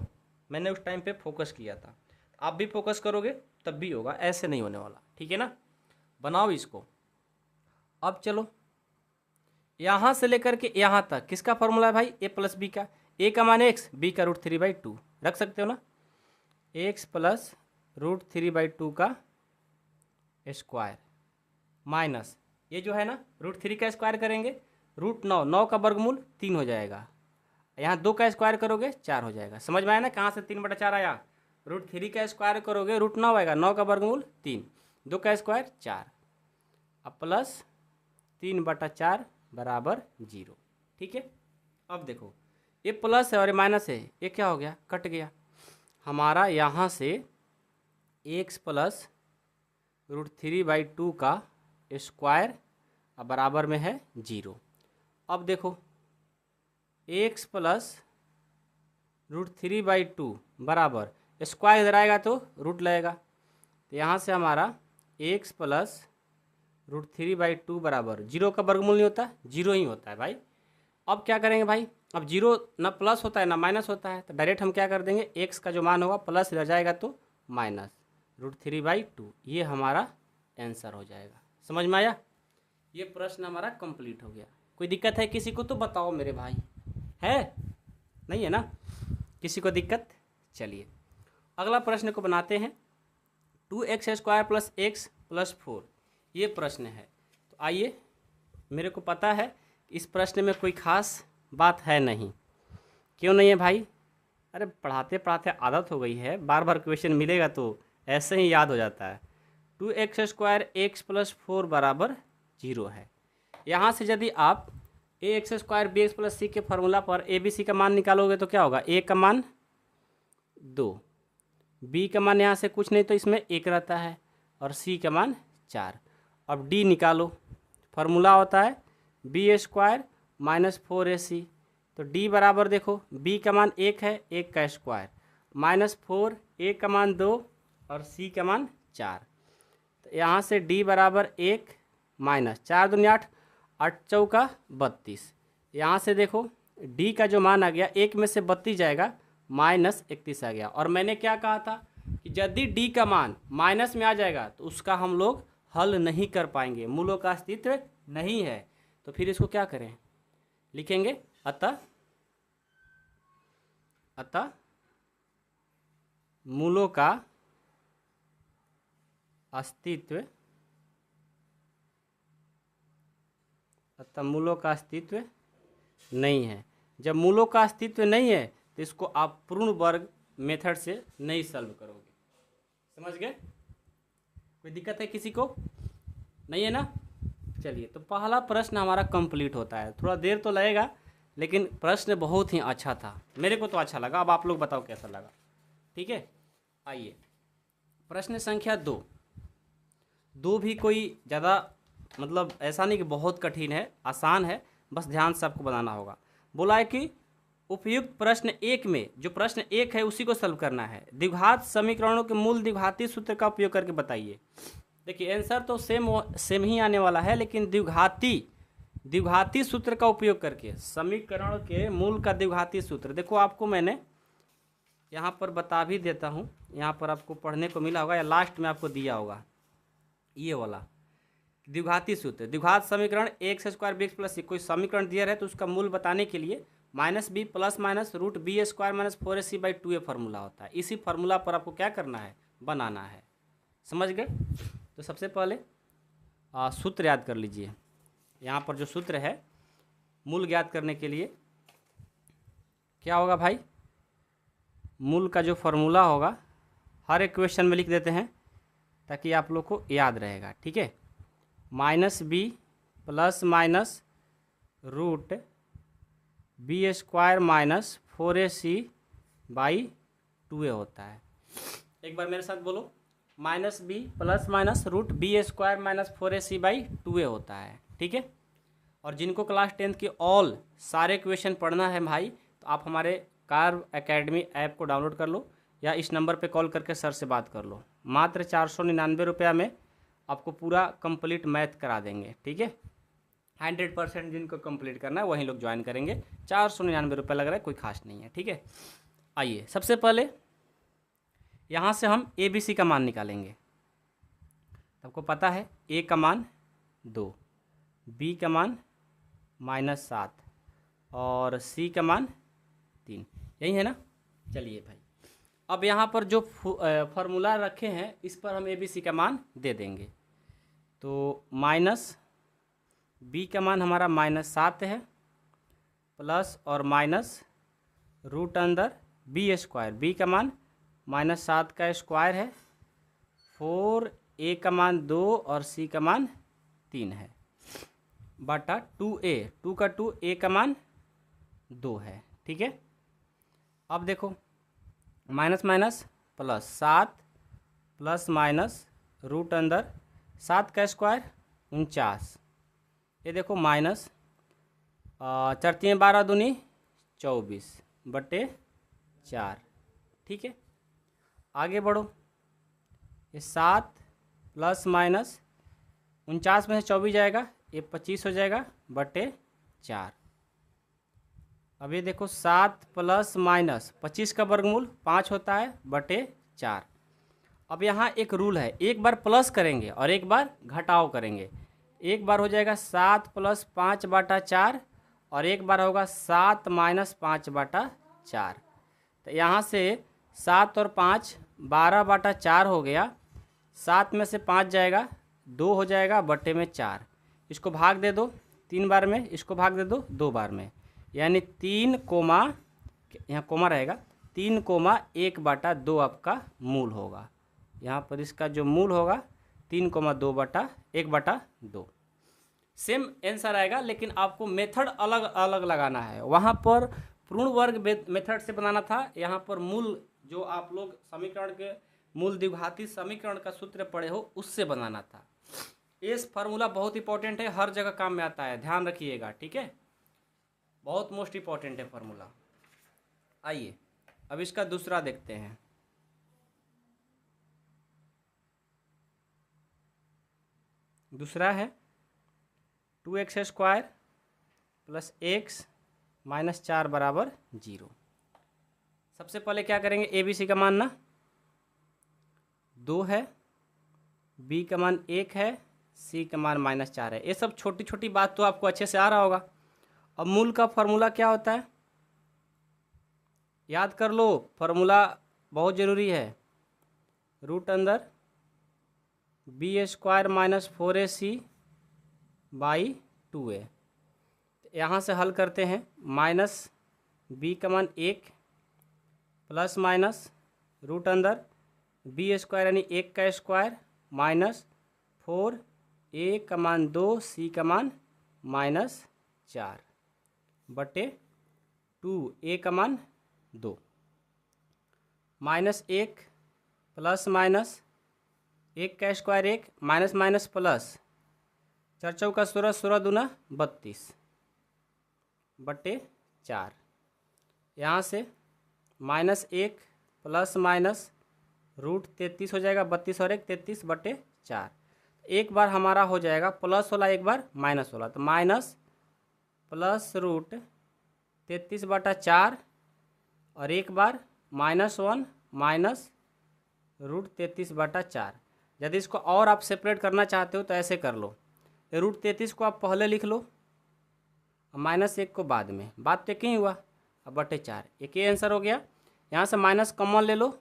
मैंने उस टाइम पे फोकस किया था। आप भी फोकस करोगे तब भी होगा, ऐसे नहीं होने वाला। ठीक है ना, बनाओ इसको। अब चलो यहाँ से लेकर के यहाँ तक किसका फॉर्मूला है भाई? ए प्लस बी का। ए का मान एक्स, बी का √3/2 रख सकते हो ना। एक्स प्लस √3/2 का स्क्वायर माइनस ये जो है ना √3 का स्क्वायर करेंगे √9, 9 का वर्गमूल 3 हो जाएगा। यहाँ 2 का स्क्वायर करोगे 4 हो जाएगा। समझ में आया ना कहाँ से 3/4 आया? √3 का स्क्वायर करोगे √9 आएगा, 9 का वर्गमूल 3, 2 का स्क्वायर 4, अब प्लस 3/4 बराबर 0। ठीक है, अब देखो ये प्लस है और ये माइनस है, ये क्या हो गया? कट गया। हमारा यहाँ से एक्स प्लस √3/2 का स्क्वायर अब बराबर में है 0। अब देखो एक्स प्लस √3/2 बराबर स्क्वायर इधर आएगा तो रूट लगेगा, तो यहाँ से हमारा एक्स प्लस √3/2 बराबर 0 का वर्गमूल नहीं होता, 0 ही होता है भाई। अब क्या करेंगे भाई? अब 0 ना प्लस होता है ना माइनस होता है, तो डायरेक्ट हम क्या कर देंगे, एक्स का जो मान होगा प्लस इधर जाएगा तो माइनस √3/2, ये हमारा आंसर हो जाएगा। समझ में आया? ये प्रश्न हमारा कंप्लीट हो गया। कोई दिक्कत है किसी को तो बताओ मेरे भाई, है? नहीं है ना किसी को दिक्कत? चलिए अगला प्रश्न को बनाते हैं। 2x² + x + 4 ये प्रश्न है। तो आइए, मेरे को पता है इस प्रश्न में कोई खास बात है नहीं। क्यों नहीं है भाई? अरे पढ़ाते पढ़ाते आदत हो गई है, बार बार क्वेश्चन मिलेगा तो ऐसे ही याद हो जाता है। 2x² x + 4 बराबर 0 है। यहाँ से यदि आप ax² bx + c के फार्मूला पर a b c का मान निकालोगे तो क्या होगा? a का मान 2, b का मान यहाँ से कुछ नहीं तो इसमें 1 रहता है, और c का मान 4। अब d निकालो, फार्मूला होता है b² - 4ac। तो d बराबर देखो b का मान 1 है, 1 का स्क्वायर -4, a का मान 2 और c का मान 4। तो यहाँ से d बराबर 1 माइनस 4 दूनी 8, 8 चौका 32। यहाँ से देखो d का जो मान आ गया 1 में से 32 जाएगा, -31 आ गया। और मैंने क्या कहा था कि यदि d का मान माइनस में आ जाएगा तो उसका हम लोग हल नहीं कर पाएंगे, मूलों का अस्तित्व नहीं है। तो फिर इसको क्या करें? लिखेंगे अतः मूलों का अस्तित्व, मूलों का अस्तित्व नहीं है। जब मूलों का अस्तित्व नहीं है तो इसको आप पूर्ण वर्ग मेथड से नहीं सॉल्व करोगे। समझ गए? कोई दिक्कत है किसी को? नहीं है ना? चलिए, तो पहला प्रश्न हमारा कंप्लीट होता है। थोड़ा देर तो लगेगा लेकिन प्रश्न बहुत ही अच्छा था, मेरे को तो अच्छा लगा। अब आप लोग बताओ कैसा लगा। ठीक है, आइए प्रश्न संख्या 2 भी कोई ज़्यादा मतलब ऐसा नहीं कि बहुत कठिन है, आसान है, बस ध्यान से आपको बनाना होगा। बोला है कि उपयुक्त प्रश्न 1 में जो प्रश्न 1 है उसी को सॉल्व करना है। द्विघात समीकरणों के मूल द्विघाती सूत्र का उपयोग करके बताइए। देखिए आंसर तो सेम ही आने वाला है, लेकिन द्विघाती सूत्र का उपयोग करके समीकरण के मूल का द्विघाती सूत्र देखो, आपको मैंने यहाँ पर बता भी देता हूँ। यहाँ पर आपको पढ़ने को मिला होगा या लास्ट में आपको दिया होगा ये वाला द्विघाती सूत्र। द्विघात समीकरण x² bx + c, कोई समीकरण दिया है तो उसका मूल बताने के लिए -b ± √b² - 4ac/2 ये फार्मूला होता है। इसी फार्मूला पर आपको क्या करना है? बनाना है। समझ गए? तो सबसे पहले सूत्र याद कर लीजिए। यहाँ पर जो सूत्र है मूल ज्ञात करने के लिए क्या होगा भाई? मूल का जो फार्मूला होगा हर एक क्वेश्चन में लिख देते हैं ताकि आप लोग को याद रहेगा। ठीक है, -b ± B square minus 4ac/2a होता है। एक बार मेरे साथ बोलो, minus B plus minus root B square minus 4ac/2a होता है। ठीक है। और जिनको क्लास 10th की ऑल सारे क्वेश्चन पढ़ना है भाई, तो आप हमारे कार एकेडमी ऐप को डाउनलोड कर लो या इस नंबर पे कॉल करके सर से बात कर लो। मात्र 499 रुपया में आपको पूरा कंप्लीट मैथ करा देंगे। ठीक है। 100% जिनको कंप्लीट करना है वहीं लोग ज्वाइन करेंगे। 499 रुपये लग रहा है, कोई खास नहीं है। ठीक है। आइए सबसे पहले यहाँ से हम ए बी सी का मान निकालेंगे। आपको पता है ए का मान 2, बी का मान -7 और सी का मान 3, यही है ना। चलिए भाई, अब यहाँ पर जो फार्मूला रखे हैं इस पर हम ए बी सी का मान दे देंगे। तो माइनस बी का मान हमारा -7 है, प्लस और माइनस रूट अंदर बी स्क्वायर, बी का मान -7 का स्क्वायर है, 4 ए का मान 2 और सी का मान 3 है, बटा 2a, 2 का 2, ए का मान 2 है। ठीक है। अब देखो minus minus plus, 7 plus minus root अंदर 7 का स्क्वायर 49, ये देखो माइनस 4 12 दूनी 24 बटे 4। ठीक है। आगे बढ़ो, ये 7 प्लस माइनस 49 में से 24 जाएगा, ये 25 हो जाएगा बटे 4। अब ये देखो 7 प्लस माइनस 25 का वर्गमूल 5 होता है बटे 4। अब यहाँ एक रूल है, एक बार प्लस करेंगे और एक बार घटाव करेंगे। एक बार हो जाएगा 7 प्लस 5 बटा 4 और एक बार होगा 7 माइनस 5 बटा 4। तो यहाँ से 7 और 5 12 बटा 4 हो गया, 7 में से 5 जाएगा, 2 हो जाएगा बटे में 4। इसको भाग दे दो 3 बार में, इसको भाग दे दो 2 बार में, यानी 3 कोमा, यहाँ कोमा रहेगा, 3 कोमा 1 बटा 2 आपका मूल होगा। यहाँ पर इसका जो मूल होगा 3 कोमा 2 बटा 1 बटा 2। सेम आंसर आएगा, लेकिन आपको मेथड अलग अलग लगाना है। वहाँ पर पूर्ण वर्ग मेथड से बनाना था, यहाँ पर मूल जो आप लोग समीकरण के मूल द्विघाती समीकरण का सूत्र पढ़े हो उससे बनाना था। ये फार्मूला बहुत इंपॉर्टेंट है, हर जगह काम में आता है, ध्यान रखिएगा। ठीक है, बहुत मोस्ट इंपॉर्टेंट है फार्मूला। आइए अब इसका दूसरा देखते हैं। दूसरा है 2x square plus x minus 4 बराबर 0। सबसे पहले क्या करेंगे, ए बी सी का मान ना 2 है, बी का मान 1 है, सी का मान -4 है। ये सब छोटी छोटी बात तो आपको अच्छे से आ रहा होगा। अब मूल का फार्मूला क्या होता है याद कर लो, फार्मूला बहुत ज़रूरी है। रूट अंदर बी स्क्वायर माइनस 4ac/2a। यहाँ से हल करते हैं, माइनस बी का मान 1 प्लस माइनस रूट अंदर बी स्क्वायर यानी 1 का स्क्वायर माइनस 4 ए का मान 2 सी का मान -4 बटे 2 ए का मान 2, -1 प्लस माइनस 1 का स्क्वायर 1 माइनस माइनस प्लस 4 चौका 16 16 दूना 32 बटे 4। यहाँ से -1 प्लस माइनस रूट 33 हो जाएगा, 32 और 1 33 बटे 4। एक बार हमारा हो जाएगा प्लस वाला, एक बार माइनस वाला, तो माइनस प्लस रूट 33 बटा 4 और एक बार -1 माइनस रूट 33 बटा 4। यदि इसको और आप सेपरेट करना चाहते हो तो ऐसे कर लो, रूट 33 को आप पहले लिख लो और -1 को बाद में, बात तो क्यों हुआ, अब बटे 4, एक ही आंसर हो गया। यहाँ से माइनस कॉमन ले लो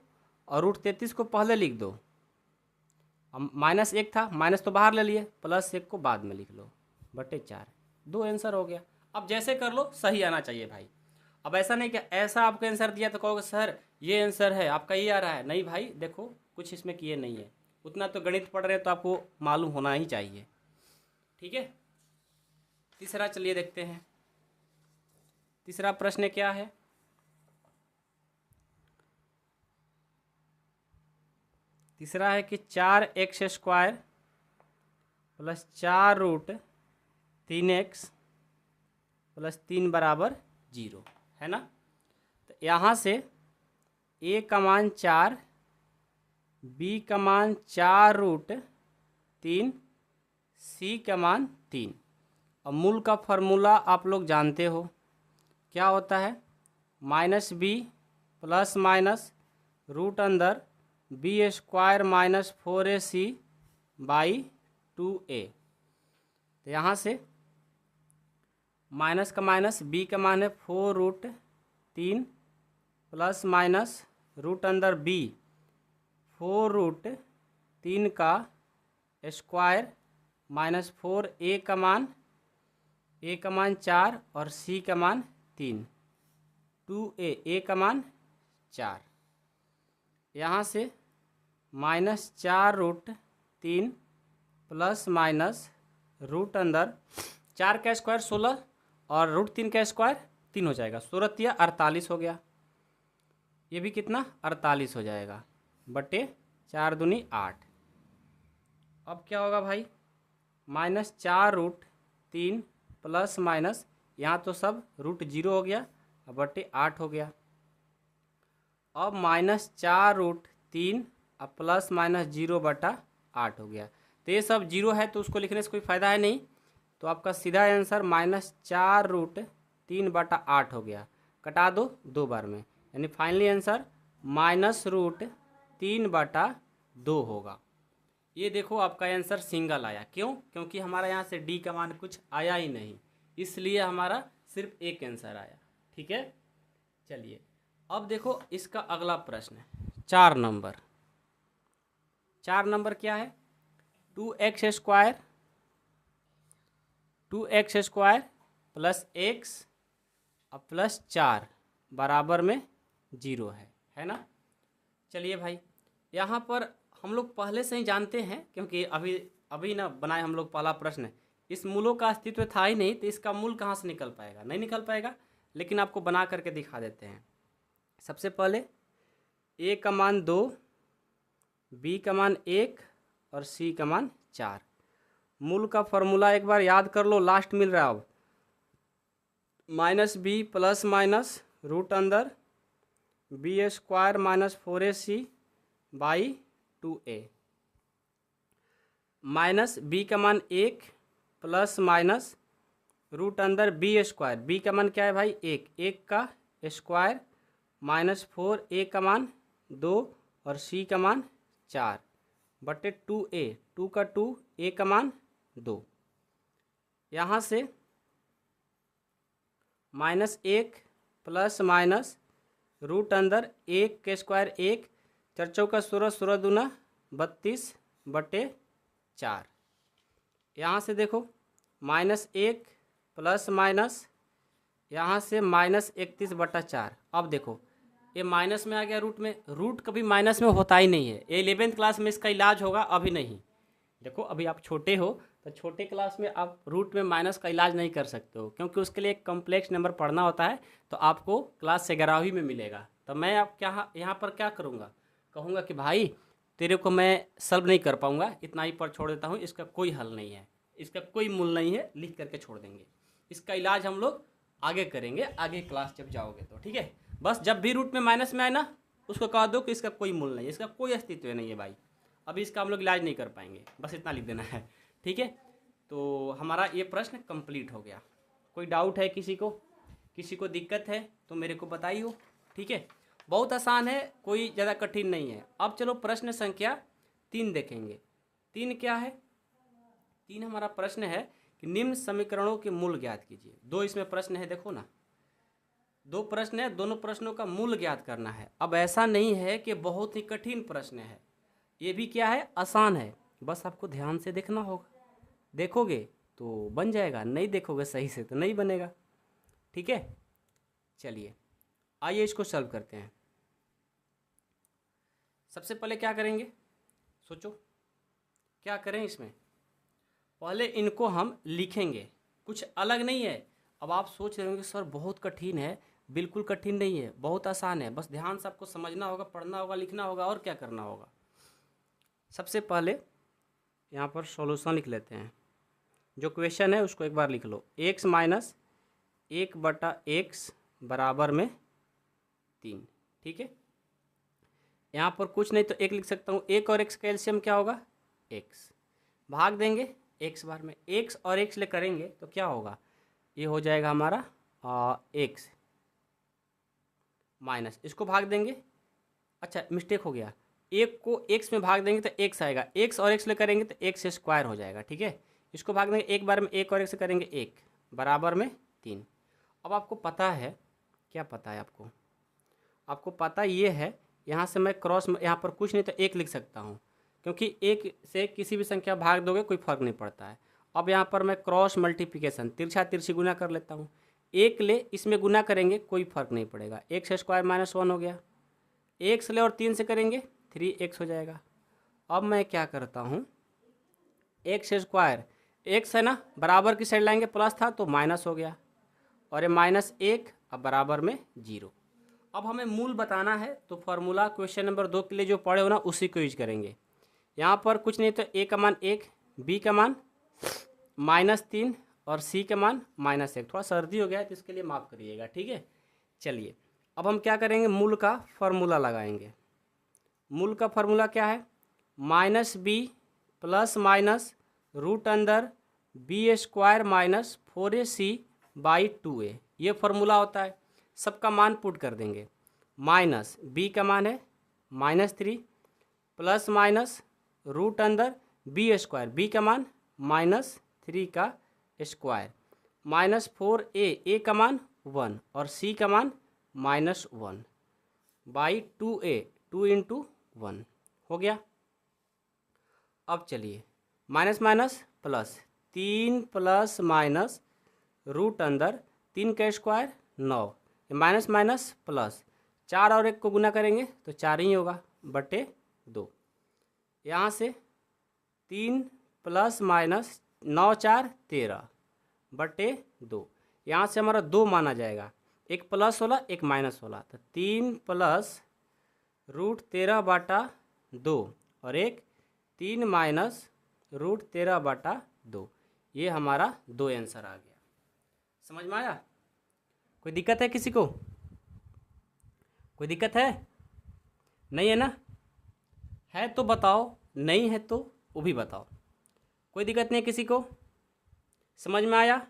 और रूट 33 को पहले लिख दो, अब -1 था, माइनस तो बाहर ले लिए, +1 को बाद में लिख लो बटे 4, 2 आंसर हो गया। अब जैसे कर लो सही आना चाहिए भाई। अब ऐसा नहीं कि ऐसा आपको आंसर दिया तो कहोगे सर ये आंसर है आपका, ये आ रहा है, नहीं भाई देखो कुछ इसमें किए नहीं है, उतना तो गणित पढ़ रहे हैं तो आपको मालूम होना ही चाहिए। ठीक है, तीसरा चलिए देखते हैं। तीसरा प्रश्न क्या है? तीसरा है कि 4x² प्लस 4√3x प्लस 3 बराबर 0 है ना। तो यहाँ से a का मान 4, b का मान 4√3, c का मान 3। अब मूल का फॉर्मूला आप लोग जानते हो, क्या होता है? -b प्लस माइनस रूट अंदर b² minus 4ac by 2a। तो यहाँ से माइनस का माइनस, b का मान है 4√3 प्लस माइनस रूट अंदर b 4√3 का स्क्वायर माइनस 4a का मान 4 और c का मान 3, 2a का मान 4। यहाँ से -4√3 प्लस माइनस रूट अंदर 4 का स्क्वायर 16 और √3 का स्क्वायर 3 हो जाएगा, 16 या 48 हो गया। ये भी कितना? 48 हो जाएगा बटे 4 दूनी 8। अब क्या होगा भाई? -4√3 प्लस माइनस, यहाँ तो सब √0 हो गया बटे 8 हो गया। अब -4√3 अब प्लस माइनस 0 बटा 8 हो गया। तो ये सब 0 है तो उसको लिखने से कोई फ़ायदा है नहीं, तो आपका सीधा आंसर -4√3 बटा 8 हो गया। कटा दो 2 बार में, यानी फाइनली आंसर -√3 बटा 2 होगा। ये देखो आपका आंसर सिंगल आया, क्यों? क्योंकि हमारा यहाँ से डी का मान कुछ आया ही नहीं, इसलिए हमारा सिर्फ एक आंसर आया। ठीक है, चलिए अब देखो इसका अगला प्रश्न है 4 नंबर। 4 नंबर क्या है? 2x² प्लस x और प्लस 4 बराबर में 0 है ना। चलिए भाई, यहाँ पर हम लोग पहले से ही जानते हैं, क्योंकि अभी ना बनाए हम लोग पहला प्रश्न। इस मूलों का अस्तित्व था ही नहीं, तो इसका मूल कहाँ से निकल पाएगा? नहीं निकल पाएगा, लेकिन आपको बना करके दिखा देते हैं। सबसे पहले a का मान 2, b का मान 1 और c का मान 4। मूल का फॉर्मूला एक बार याद कर लो, लास्ट मिल रहा है अब -b प्लस माइनस रूट अंदर b² minus 4ac by 2a। Minus b का मान 1 प्लस माइनस रूट अंदर b², b का मान क्या है भाई? 1 का स्क्वायर माइनस 4a का मान 2 और c का मान 4 बटे 2a, 2 का 2, a का मान 2। यहाँ से -1 प्लस माइनस रूट अंदर 1 के स्क्वायर 1, 4 चौका 16, 16 दूना 32 बटे 4। यहाँ से देखो -1 प्लस माइनस, यहाँ से -31 बटा 4। अब देखो ये माइनस में आ गया रूट में, रूट कभी माइनस में होता ही नहीं है। ये 11th क्लास में इसका इलाज होगा, अभी नहीं। देखो अभी आप छोटे हो, तो छोटे क्लास में आप रूट में माइनस का इलाज नहीं कर सकते हो, क्योंकि उसके लिए एक कम्प्लेक्स नंबर पढ़ना होता है, तो आपको क्लास 11वीं में मिलेगा। तो मैं आप क्या यहाँ पर क्या करूँगा? कहूँगा कि भाई तेरे को मैं सॉल्व नहीं कर पाऊँगा, इतना ही पर छोड़ देता हूँ, इसका कोई हल नहीं है, इसका कोई मूल नहीं है, लिख करके छोड़ देंगे। इसका इलाज हम लोग आगे करेंगे, आगे क्लास जब जाओगे तो। ठीक है, बस जब भी रूट में माइनस में आए ना, उसको कह दो कि इसका कोई मूल नहीं है, इसका कोई अस्तित्व नहीं है भाई, अभी इसका हम लोग इलाज नहीं कर पाएंगे, बस इतना लिख देना है। ठीक है, तो हमारा ये प्रश्न कंप्लीट हो गया। कोई डाउट है किसी को दिक्कत है तो मेरे को बताइए। ठीक है, बहुत आसान है, कोई ज़्यादा कठिन नहीं है। अब चलो प्रश्न संख्या 3 देखेंगे। 3 क्या है? 3 हमारा प्रश्न है कि निम्न समीकरणों के मूल ज्ञात कीजिए। 2 इसमें प्रश्न है, देखो ना, 2 प्रश्न है, दोनों प्रश्नों का मूल ज्ञात करना है। अब ऐसा नहीं है कि बहुत ही कठिन प्रश्न है, ये भी क्या है? आसान है, बस आपको ध्यान से देखना होगा। देखोगे तो बन जाएगा, नहीं देखोगे सही से तो नहीं बनेगा। ठीक है, चलिए आइए इसको सॉल्व करते हैं। सबसे पहले क्या करेंगे? सोचो क्या करें इसमें? पहले इनको हम लिखेंगे, कुछ अलग नहीं है। अब आप सोच रहे होंगे सर बहुत कठिन है। बिल्कुल कठिन नहीं है, बहुत आसान है, बस ध्यान से आपको समझना होगा, पढ़ना होगा, लिखना होगा और क्या करना होगा। सबसे पहले यहाँ पर सॉल्यूशन लिख लेते हैं। जो क्वेश्चन है उसको एक बार लिख लो। x माइनस 1/x बराबर में 3। ठीक है, यहाँ पर कुछ नहीं तो एक लिख सकता हूँ। 1 और x का एलसीएम क्या होगा? x। भाग देंगे x बार में, x और x ले करेंगे तो क्या होगा? ये हो जाएगा हमारा x माइनस, इसको भाग देंगे। अच्छा मिस्टेक हो गया, एक को x में भाग देंगे तो x आएगा, x और x ले करेंगे तो x स्क्वायर हो जाएगा। ठीक है, इसको भाग देंगे एक बार में, 1 और 1 से करेंगे 1 बराबर में 3। अब आपको पता है, क्या पता है आपको? आपको पता ये है, यहाँ से मैं क्रॉस, यहाँ पर कुछ नहीं तो 1 लिख सकता हूँ, क्योंकि 1 से किसी भी संख्या भाग दोगे कोई फर्क नहीं पड़ता है। अब यहाँ पर मैं क्रॉस मल्टीप्लिकेशन, तिरछा तिरछी गुना कर लेता हूँ। 1 ले इसमें गुना करेंगे कोई फर्क नहीं पड़ेगा, x स्क्वायर माइनस 1 हो गया। x ले और 3 से करेंगे 3x हो जाएगा। अब मैं क्या करता हूँ, x स्क्वायर, x है ना, बराबर की साइड लाएंगे, प्लस था तो माइनस हो गया, और ये -1 अब बराबर में 0। अब हमें मूल बताना है तो फॉर्मूला क्वेश्चन नंबर 2 के लिए जो पढ़े हो ना उसी को यूज करेंगे। यहाँ पर कुछ नहीं तो a का मान 1, b का मान -3 और c का मान -1। थोड़ा सर्दी हो गया है तो इसके लिए माफ़ करिएगा। ठीक है, चलिए अब हम क्या करेंगे, मूल का फार्मूला लगाएंगे। मूल का फार्मूला क्या है? -b प्लस माइनस रूट अंदर b² - 4ac/2a, ये फार्मूला होता है। सबका मान पुट कर देंगे। माइनस b का मान है -3 प्लस माइनस रूट अंदर b², b का मान -3 का स्क्वायर -4a, a का मान 1 और c का मान -1/2a, 2 × 1 हो गया। अब चलिए minus minus plus, 3 plus minus root अंदर 3 का स्क्वायर 9, माइनस माइनस प्लस, 4 और 1 को गुना करेंगे तो 4 ही होगा बटे 2। यहाँ से 3 प्लस माइनस 9 4 13 बटे 2। यहाँ से हमारा 2 माना जाएगा, एक प्लस होला एक माइनस होला, तो 3 प्लस रूट 13/2 और एक 3 माइनस रूट 13/2। ये हमारा 2 आंसर आ गया। समझ में आया? कोई दिक्कत है किसी को? कोई दिक्कत है? नहीं है ना? है तो बताओ, नहीं है तो वो भी बताओ। कोई दिक्कत नहीं है किसी को? समझ में आया?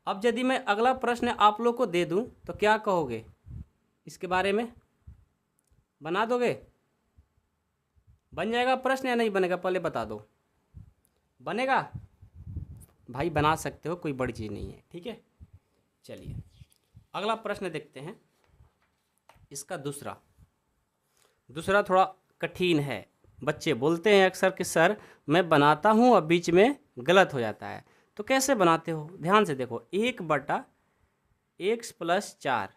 अब यदि मैं अगला प्रश्न आप लोग को दे दूं तो क्या कहोगे इसके बारे में? बना दोगे? बन जाएगा प्रश्न या नहीं बनेगा? पहले बता दो। बनेगा भाई, बना सकते हो, कोई बड़ी चीज़ नहीं है। ठीक है, चलिए अगला प्रश्न देखते हैं। इसका दूसरा थोड़ा कठिन है। बच्चे बोलते हैं अक्सर कि सर मैं बनाता हूँ और बीच में गलत हो जाता है, तो कैसे बनाते हो? ध्यान से देखो, 1/x + 4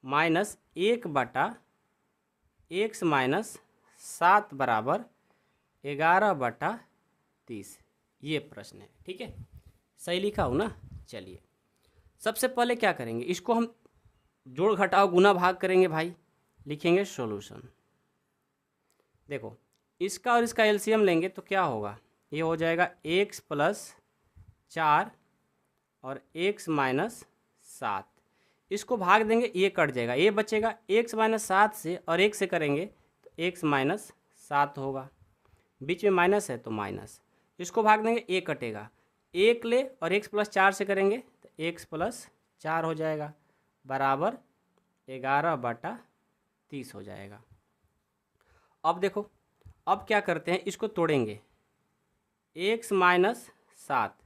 माइनस 1/x - 7 बराबर 11/30, ये प्रश्न है। ठीक है, सही लिखा हो ना? चलिए सबसे पहले क्या करेंगे, इसको हम जोड़ घटाव गुना भाग करेंगे भाई, लिखेंगे सॉल्यूशन। देखो इसका और इसका एलसीएम लेंगे तो क्या होगा, ये हो जाएगा x + 4 और x - 7। इसको भाग देंगे, ये कट जाएगा, ये बचेगा। x - 7 से और 1 से करेंगे तो x - 7 होगा, बीच में माइनस है तो माइनस। इसको भाग देंगे, ये कटेगा, 1 ले और x + 4 से करेंगे तो x + 4 हो जाएगा बराबर 11/30 हो जाएगा। अब देखो, अब क्या करते हैं, इसको तोड़ेंगे। x - 7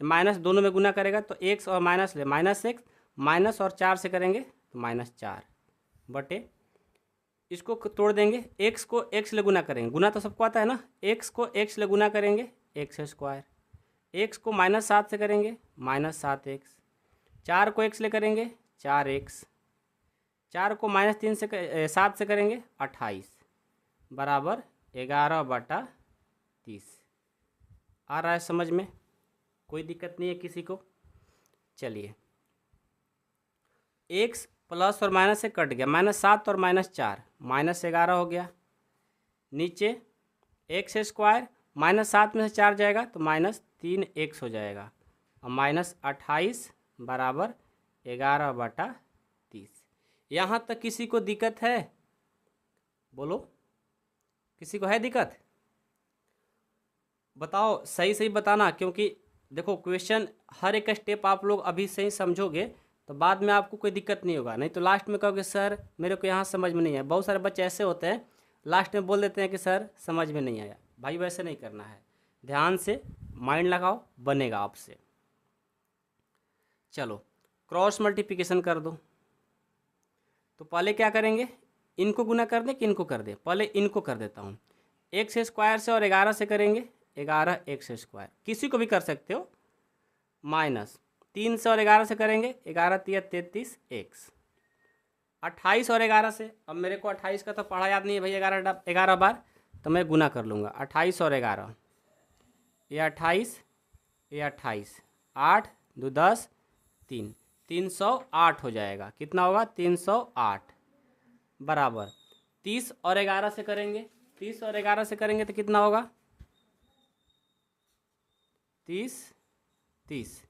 माइनस दोनों में गुना करेगा तो x और माइनस ले -x, माइनस और 4 से करेंगे तो -4 बटे, इसको तोड़ देंगे, x को x ले गुना करेंगे, गुना तो सबको आता है ना, x को x ले गुना करेंगे x², x को -7 से करेंगे -7x, 4 को x ले करेंगे 4x, 4 को -3 से 7 से करेंगे 28 बराबर 11/30। आ रहा है समझ में? कोई दिक्कत नहीं है किसी को? चलिए एक्स प्लस और माइनस से कट गया, -7 और -4, -11 हो गया। नीचे एक्स स्क्वायर, -7 में से 4 जाएगा तो -3x हो जाएगा, और -28 बराबर 11/30। यहाँ तक किसी को दिक्कत है? बोलो, किसी को है दिक्कत? बताओ, सही सही बताना, क्योंकि देखो क्वेश्चन हर एक स्टेप आप लोग अभी से ही समझोगे तो बाद में आपको कोई दिक्कत नहीं होगा, नहीं तो लास्ट में कहोगे सर मेरे को यहाँ समझ में नहीं आया। बहुत सारे बच्चे ऐसे होते हैं लास्ट में बोल देते हैं कि सर समझ में नहीं आया। भाई वैसे नहीं करना है, ध्यान से माइंड लगाओ, बनेगा आपसे। चलो क्रॉस मल्टीप्लिकेशन कर दो। तो पहले क्या करेंगे, इनको गुना कर दें कि इनको कर दें? पहले इनको कर देता हूँ। एक्स स्क्वायर से और 11 से करेंगे, 11x², किसी को भी कर सकते हो। -3 से और 11 से करेंगे, 11×3 = 33x। 28 और 11 से, अब मेरे को 28 का तो पढ़ा याद नहीं है भाई, 11 बार, तो मैं गुना कर लूँगा। 28 और 11, ये 28, ये 28, 8 2 10, 3, 308 हो जाएगा। कितना होगा? 308 बराबर 30 और 11 से करेंगे, 30 और 11 से करेंगे तो कितना होगा? 30 30,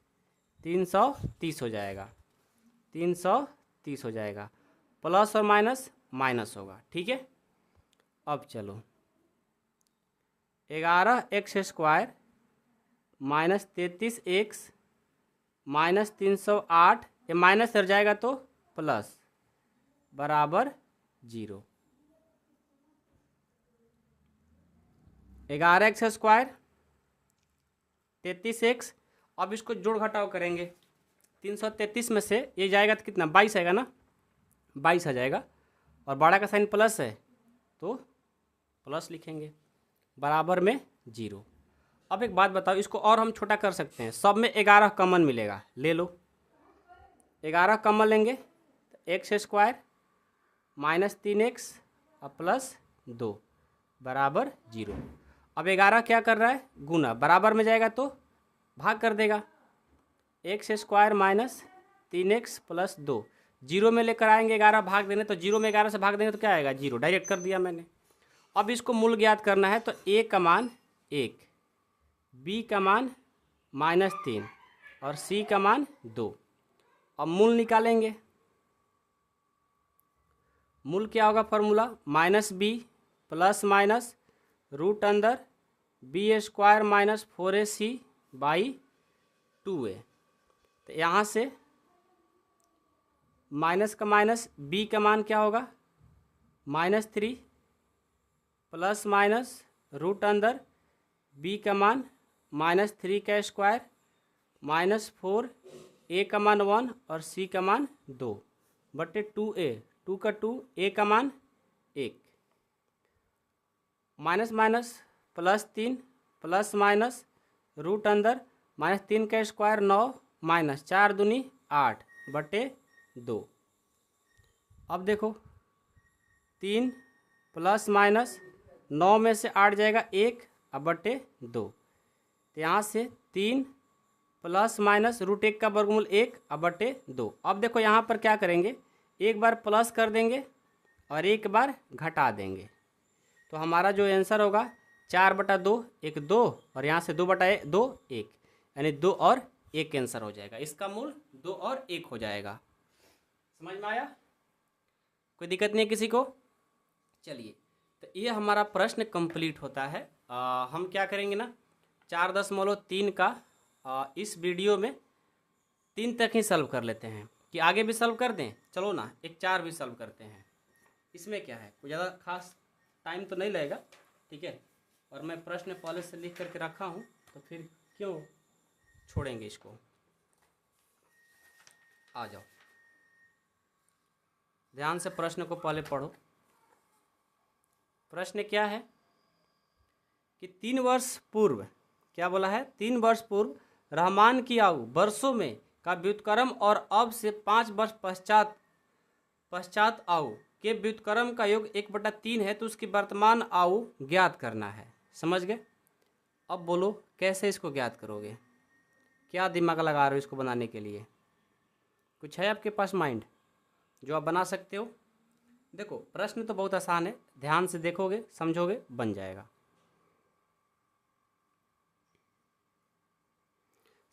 330 हो जाएगा, 330 हो जाएगा। प्लस और माइनस माइनस होगा, ठीक है। अब चलो 11x² -33x -308, ये माइनस कर जाएगा तो प्लस, बराबर 0। 11x², 33x, अब इसको जोड़ घटाव करेंगे। 333 में से ये जाएगा तो कितना? 22 आएगा ना, 22 आ जाएगा, और बड़ा का साइन प्लस है तो प्लस लिखेंगे, बराबर में 0। अब एक बात बताओ, इसको और हम छोटा कर सकते हैं, सब में 11 कॉमन मिलेगा, ले लो 11 कॉमन लेंगे तो x² -3x और +2 बराबर 0। अब 11 क्या कर रहा है? गुना, बराबर में जाएगा तो भाग कर देगा, x² -3x + 2, 0 में लेकर आएंगे 11 भाग देने, तो 0 में 11 से भाग देंगे तो क्या आएगा? 0, डायरेक्ट कर दिया मैंने। अब इसको मूल ज्ञात करना है, तो a का मान 1, b का मान -3 और c का मान 2। अब मूल निकालेंगे, मूल क्या होगा? फॉर्मूला -b ± रूट अंदर b² -4ac/2a। तो यहाँ से माइनस का माइनस, b का मान क्या होगा? -3 ± रूट अंदर b का मान -3 का स्क्वायर -4, a का मान 1 और c का मान 2 बटे 2a, 2 का 2, a का मान 1, माइनस माइनस +3 ± रूट अंदर -3 का स्क्वायर 9 -4 दूनी 8 बटे 2। अब देखो 3 ± 9 में से 8 जाएगा 1 अब बटे 2, तो यहाँ से 3 ± √1 का वर्गमूल 1 अब बटे 2। अब देखो यहाँ पर क्या करेंगे, एक बार प्लस कर देंगे और एक बार घटा देंगे, तो हमारा जो आंसर होगा 4/2, 1 2, और यहाँ से 2/2 1, यानी 2 और 1 आंसर हो जाएगा। इसका मूल 2 और 1 हो जाएगा। समझ में आया? कोई दिक्कत नहीं है किसी को? चलिए, तो ये हमारा प्रश्न कंप्लीट होता है। हम क्या करेंगे ना, 4.3 का इस वीडियो में 3 तक ही सॉल्व कर लेते हैं, कि आगे भी सॉल्व कर दें? चलो ना, एक 4 भी सॉल्व करते हैं। इसमें क्या है, कोई ज़्यादा खास टाइम तो नहीं लगेगा, ठीक है। और मैं प्रश्न पहले से लिख करके रखा हूँ, तो फिर क्यों छोड़ेंगे इसको। आ जाओ, ध्यान से प्रश्न को पहले पढ़ो। प्रश्न क्या है कि 3 वर्ष पूर्व, क्या बोला है? 3 वर्ष पूर्व रहमान की आयु वर्षों में का व्युत्क्रम और अब से 5 वर्ष पश्चात आयु के व्युत्क्रम का योग 1/3 है, तो उसकी वर्तमान आयु ज्ञात करना है। समझ गए? अब बोलो कैसे इसको ज्ञात करोगे, क्या दिमाग लगा रहे हो इसको बनाने के लिए? कुछ है आपके पास माइंड? जो आप बना सकते हो। देखो प्रश्न तो बहुत आसान है, ध्यान से देखोगे समझोगे बन जाएगा।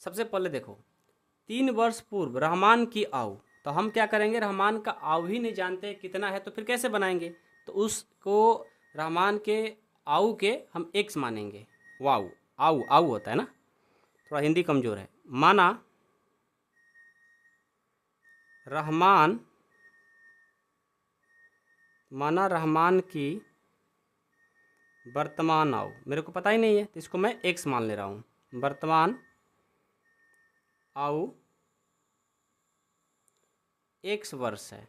सबसे पहले देखो 3 वर्ष पूर्व रहमान की आयु, तो हम क्या करेंगे, रहमान का आयु ही नहीं जानते कितना है तो फिर कैसे बनाएंगे, तो उसको रहमान के आयु के हम एक्स मानेंगे। वाउ आयु आयु होता है ना, थोड़ा हिंदी कमज़ोर है। रहमान माना रहमान की वर्तमान आयु, मेरे को पता ही नहीं है तो इसको मैं एक्स मान ले रहा हूँ। वर्तमान आयु एक्स वर्ष है,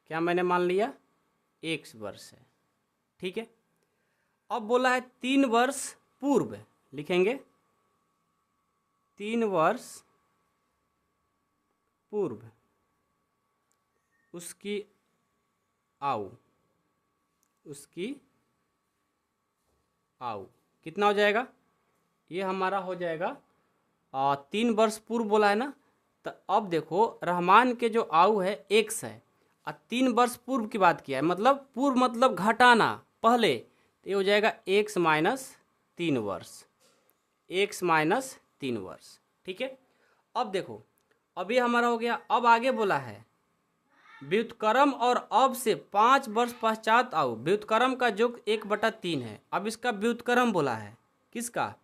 क्या मैंने मान लिया, एक्स वर्ष है। ठीक है, अब बोला है 3 वर्ष पूर्व, लिखेंगे 3 वर्ष पूर्व उसकी आयु, उसकी आयु कितना हो जाएगा, ये हमारा हो जाएगा 3 वर्ष पूर्व बोला है ना, तो अब देखो रहमान के जो आयु है एक्स है और 3 वर्ष पूर्व की बात किया है, मतलब पूर्व मतलब घटाना पहले, तो ये हो जाएगा एक्स माइनस 3 वर्ष, एक्स माइनस 3 वर्ष। ठीक है, अब देखो अब ये हमारा हो गया। अब आगे बोला है व्युत्क्रम और अब से 5 वर्ष पश्चात आयु, व्युत्क्रम का योग 1/3 है। अब इसका व्युत्क्रम बोला है, किसका,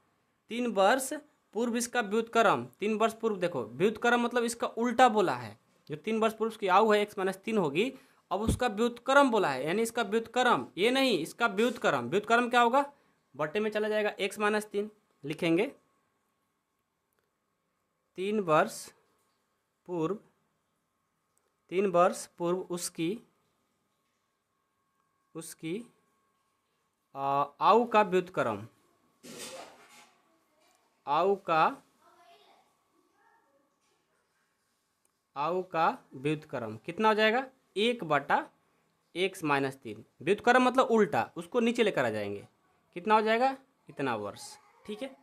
3 वर्ष पूर्व इसका व्युत्क्रम, 3 वर्ष पूर्व, देखो व्युत्क्रम मतलब इसका उल्टा बोला है, जो 3 वर्ष पूर्व की आयु है x-3 होगी, अब उसका व्युत्क्रम बोला है, यानी इसका व्युत्क्रम, ये नहीं इसका व्युत्क्रम, व्युत्क्रम क्या होगा, बट्टे में चला जाएगा x-3, लिखेंगे 3 वर्ष पूर्व, 3 वर्ष पूर्व उसकी आयु का व्युत्क्रम, आयु का व्युत्क्रम कितना हो जाएगा, 1/x-3, व्युत्क्रम मतलब उल्टा, उसको नीचे लेकर आ जाएंगे, कितना हो जाएगा, इतना वर्ष। ठीक है,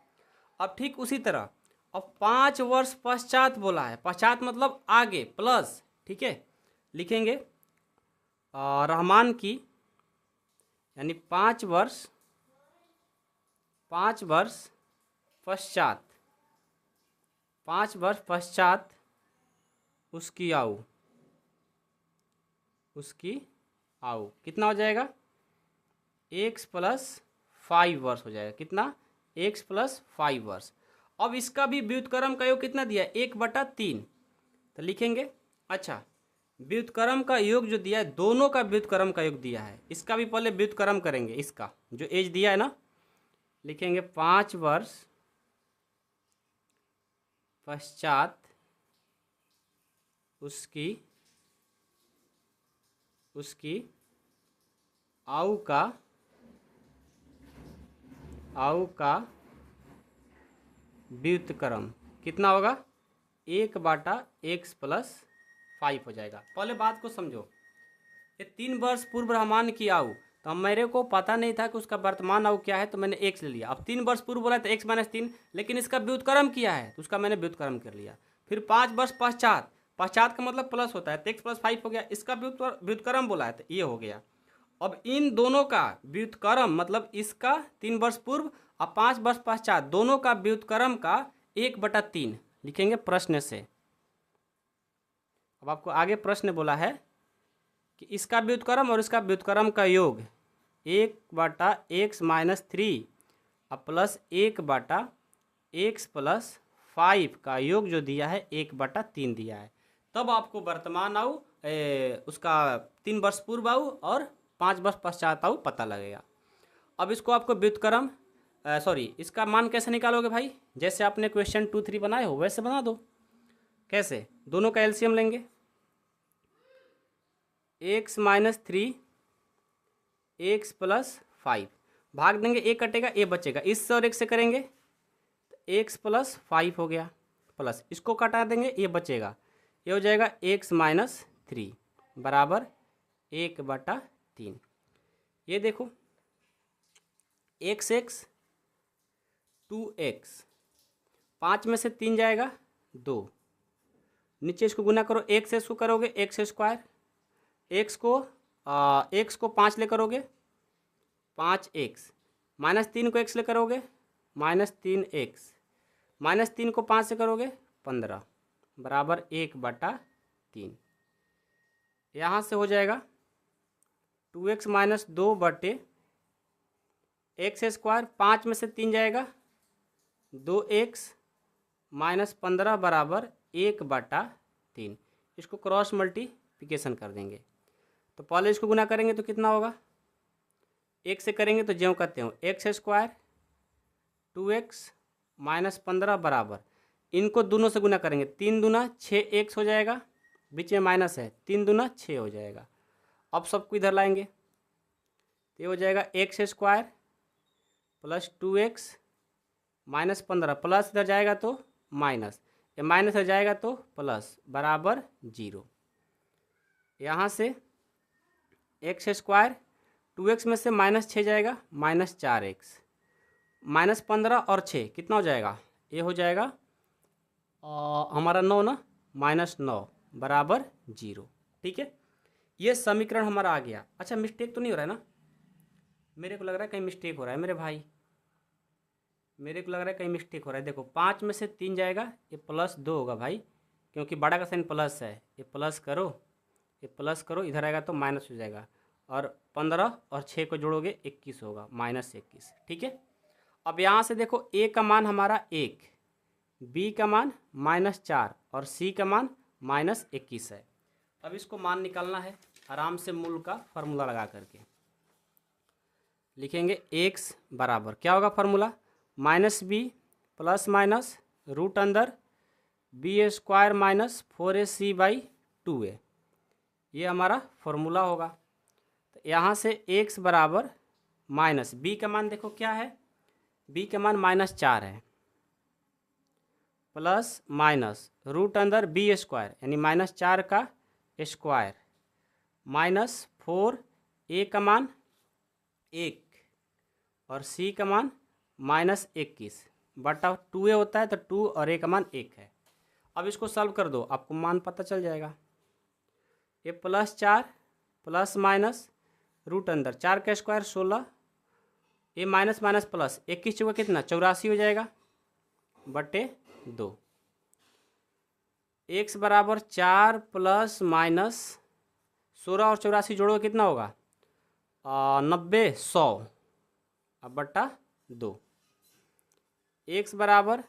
अब ठीक उसी तरह अब 5 वर्ष पश्चात बोला है, पश्चात मतलब आगे प्लस, ठीक है, लिखेंगे रहमान की, यानी 5 वर्ष पश्चात, 5 वर्ष पश्चात उसकी आयु, कितना हो जाएगा, x+5 वर्ष हो जाएगा, कितना, x+5 वर्ष। अब इसका भी व्युत्क्रम का योग कितना दिया है, 1/3, तो लिखेंगे, अच्छा व्युत्क्रम का योग जो दिया है, दोनों का व्युत्क्रम का योग दिया है, इसका भी पहले व्युत्क्रम करेंगे, इसका जो एज दिया है ना, लिखेंगे 5 वर्ष पश्चात उसकी आयु का व्युत्क्रम कितना होगा, 1/x+5 हो जाएगा। पहले बात को समझो, ये 3 वर्ष पूर्व रहमान की आयु, तो मेरे को पता नहीं था कि उसका वर्तमान आयु क्या है, तो मैंने एक्स ले लिया। अब 3 वर्ष पूर्व बोला तो x-3, लेकिन इसका व्युत्क्रम किया है तो उसका मैंने व्युत्क्रम कर लिया। फिर 5 वर्ष पश्चात, पश्चात का मतलब प्लस होता है, तो x+5 हो गया, इसका व्युत्क्रम बोला है तो ये हो गया। अब इन दोनों का व्युत्क्रम मतलब इसका 3 वर्ष पूर्व और 5 वर्ष पश्चात दोनों का व्युत्क्रम का 1/3 लिखेंगे प्रश्न से। अब आपको आगे प्रश्न बोला है कि इसका व्युत्क्रम और इसका व्युत्क्रम का योग 1/x-3 और प्लस 1/x+5 का योग जो दिया है 1/3 दिया है। तब आपको वर्तमान आयु उसका 3 वर्ष पूर्व आयु और 5 वर्ष पश्चात आयु पता लगेगा। अब इसको आपको व्युत्क्रम इसका मान कैसे निकालोगे भाई, जैसे आपने क्वेश्चन 2-3 बनाए हो वैसे बना दो। कैसे, दोनों का एलसीएम लेंगे, x-3 x+5 भाग देंगे, ए कटेगा ए बचेगा, इससे और एक से करेंगे तो x+5 हो गया, प्लस इसको कटा देंगे ये बचेगा, ये हो जाएगा x-3 बराबर 1/3। ये देखो x 2x, 5 में से 3 जाएगा 2, नीचे इसको गुना करो, एक से इसको करोगे x² एक्स को 5 लेकर करोगे 5x, -3 को x लेकर करोगे -3x, -3 को 5 से करोगे 15 बराबर 1/3। यहाँ से हो जाएगा 2x - 2 बटे एक्स स्क्वायर, 5 में से 3 जाएगा 2x -15 बराबर 1/3। इसको क्रॉस मल्टीप्लिकेशन कर देंगे तो पहले इसको गुना करेंगे तो कितना होगा, एक से करेंगे तो ज्यों कहते हो एक्स स्क्वायर 2x -15 बराबर, इनको दोनों से गुना करेंगे 3 दूना 6x हो जाएगा, बीच में माइनस है 3 दूना 6 हो जाएगा। अब सबको इधर लाएंगे तो ये हो जाएगा x square plus 2x -15 plus इधर जाएगा तो माइनस, ये माइनस इधर जाएगा तो प्लस बराबर 0। यहाँ से एक्स स्क्वायर 2x में से -6 जाएगा -4x, -15 और 6 कितना हो जाएगा, ये हो जाएगा हमारा 9 ना, -9 बराबर 0। ठीक है, ये समीकरण हमारा आ गया। अच्छा मिस्टेक तो नहीं हो रहा है ना, मेरे को लग रहा है कहीं मिस्टेक हो रहा है मेरे भाई, मेरे को लग रहा है कहीं मिस्टेक हो रहा है। देखो 5 में से 3 जाएगा, ये +2 होगा भाई, क्योंकि बड़ा का साइन प्लस है, ये प्लस करो, ये प्लस करो, इधर आएगा तो माइनस हो जाएगा, और 15 और 6 को जोड़ोगे 21 होगा, -21। ठीक है, अब यहाँ से देखो a का मान हमारा 1, b का मान -4 और c का मान -21 है। अब इसको मान निकालना है आराम से, मूल का फार्मूला लगा करके लिखेंगे x बराबर क्या होगा formula, -b plus minus root अंदर b² -4ac/2a, ये हमारा फॉर्मूला होगा। तो यहाँ से x बराबर माइनस b का मान देखो क्या है, b का मान -4 है, प्लस माइनस रूट अंदर b² यानी -4 का स्क्वायर -4, a का मान 1 और c का मान -21 बटा 2a होता है, तो 2 और a का मान 1 है। अब इसको सॉल्व कर दो, आपको मान पता चल जाएगा। ये +4 प्लस माइनस रूट अंदर 4 का स्क्वायर 16, ये माइनस माइनस प्लस 21 चौका कितना 84 हो जाएगा बटे 2। x बराबर 4 प्लस माइनस 16 और 84 जोड़ो कितना होगा 90 100 अब बटा 2। x बराबर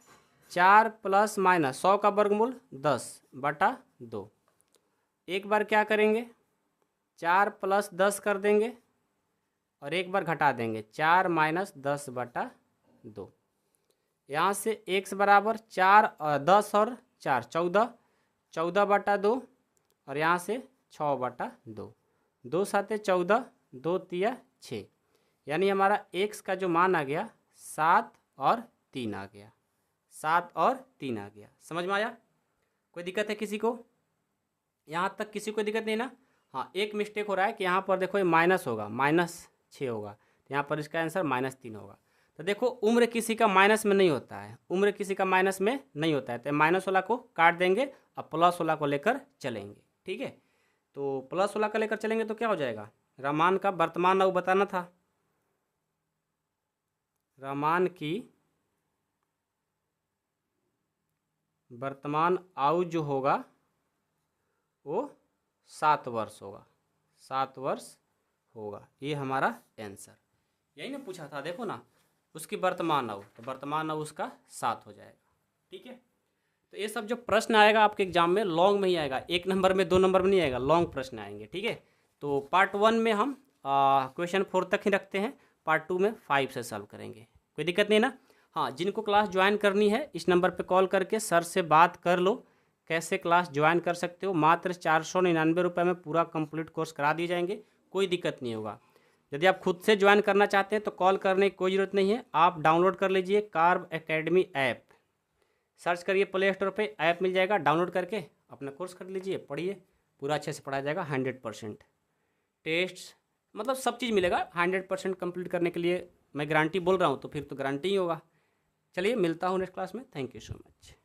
4 प्लस माइनस 100 का वर्गमूल 10 बटा 2। एक बार क्या करेंगे 4 प्लस 10 कर देंगे और एक बार घटा देंगे 4 माइनस 10 बटा 2। यहाँ से x बराबर 4 10 और 4 14, 14 बटा 2 और यहाँ से 6 बटा 2, 2 साते 14, 2 तिया 6, यानी हमारा x का जो मान आ गया 7 और 3 आ गया, 7 और 3 आ गया। समझ में आया? कोई दिक्कत है किसी को? यहाँ तक किसी को दिक्कत नहीं ना? हाँ, एक मिस्टेक हो रहा है कि यहाँ पर देखो ये माइनस होगा, -6 होगा, तो यहाँ पर इसका आंसर -3 होगा। तो देखो उम्र किसी का माइनस में नहीं होता है, उम्र किसी का माइनस में नहीं होता है, तो माइनस वाला को काट देंगे और प्लस वाला को लेकर चलेंगे। ठीक है, तो प्लस वाला का लेकर चलेंगे तो क्या हो जाएगा, रामान का वर्तमान आयु बताना था, रामान की वर्तमान आयु जो होगा वो 7 वर्ष होगा, 7 वर्ष होगा, ये हमारा आंसर। यही ना पूछा था, देखो ना उसकी वर्तमान आयु, तो वर्तमान आयु उसका 7 हो जाएगा। ठीक है, तो ये सब जो प्रश्न आएगा आपके एग्जाम में लॉन्ग में ही आएगा, 1 नंबर में 2 नंबर में नहीं आएगा, लॉन्ग प्रश्न आएंगे। ठीक है, तो पार्ट 1 में हम क्वेश्चन 4 तक ही रखते हैं, पार्ट 2 में 5 से सॉल्व करेंगे। कोई दिक्कत नहीं ना? हाँ, जिनको क्लास ज्वाइन करनी है इस नंबर पे कॉल करके सर से बात कर लो, कैसे क्लास ज्वाइन कर सकते हो। मात्र 499 रुपये में पूरा कंप्लीट कोर्स करा दिए जाएंगे, कोई दिक्कत नहीं होगा। यदि आप खुद से ज्वाइन करना चाहते हैं तो कॉल करने की कोई ज़रूरत नहीं है, आप डाउनलोड कर लीजिए कार्व एकेडमी ऐप, सर्च करिए प्ले स्टोर पे, ऐप मिल जाएगा, डाउनलोड करके अपना कोर्स कर लीजिए, पढ़िए, पूरा अच्छे से पढ़ाया जाएगा। 100% टेस्ट मतलब सब चीज़ मिलेगा। 100% कंप्लीट करने के लिए मैं गारंटी बोल रहा हूँ, तो फिर तो गारंटी ही होगा। चलिए मिलता हूँ नेक्स्ट क्लास में। Thank you so much.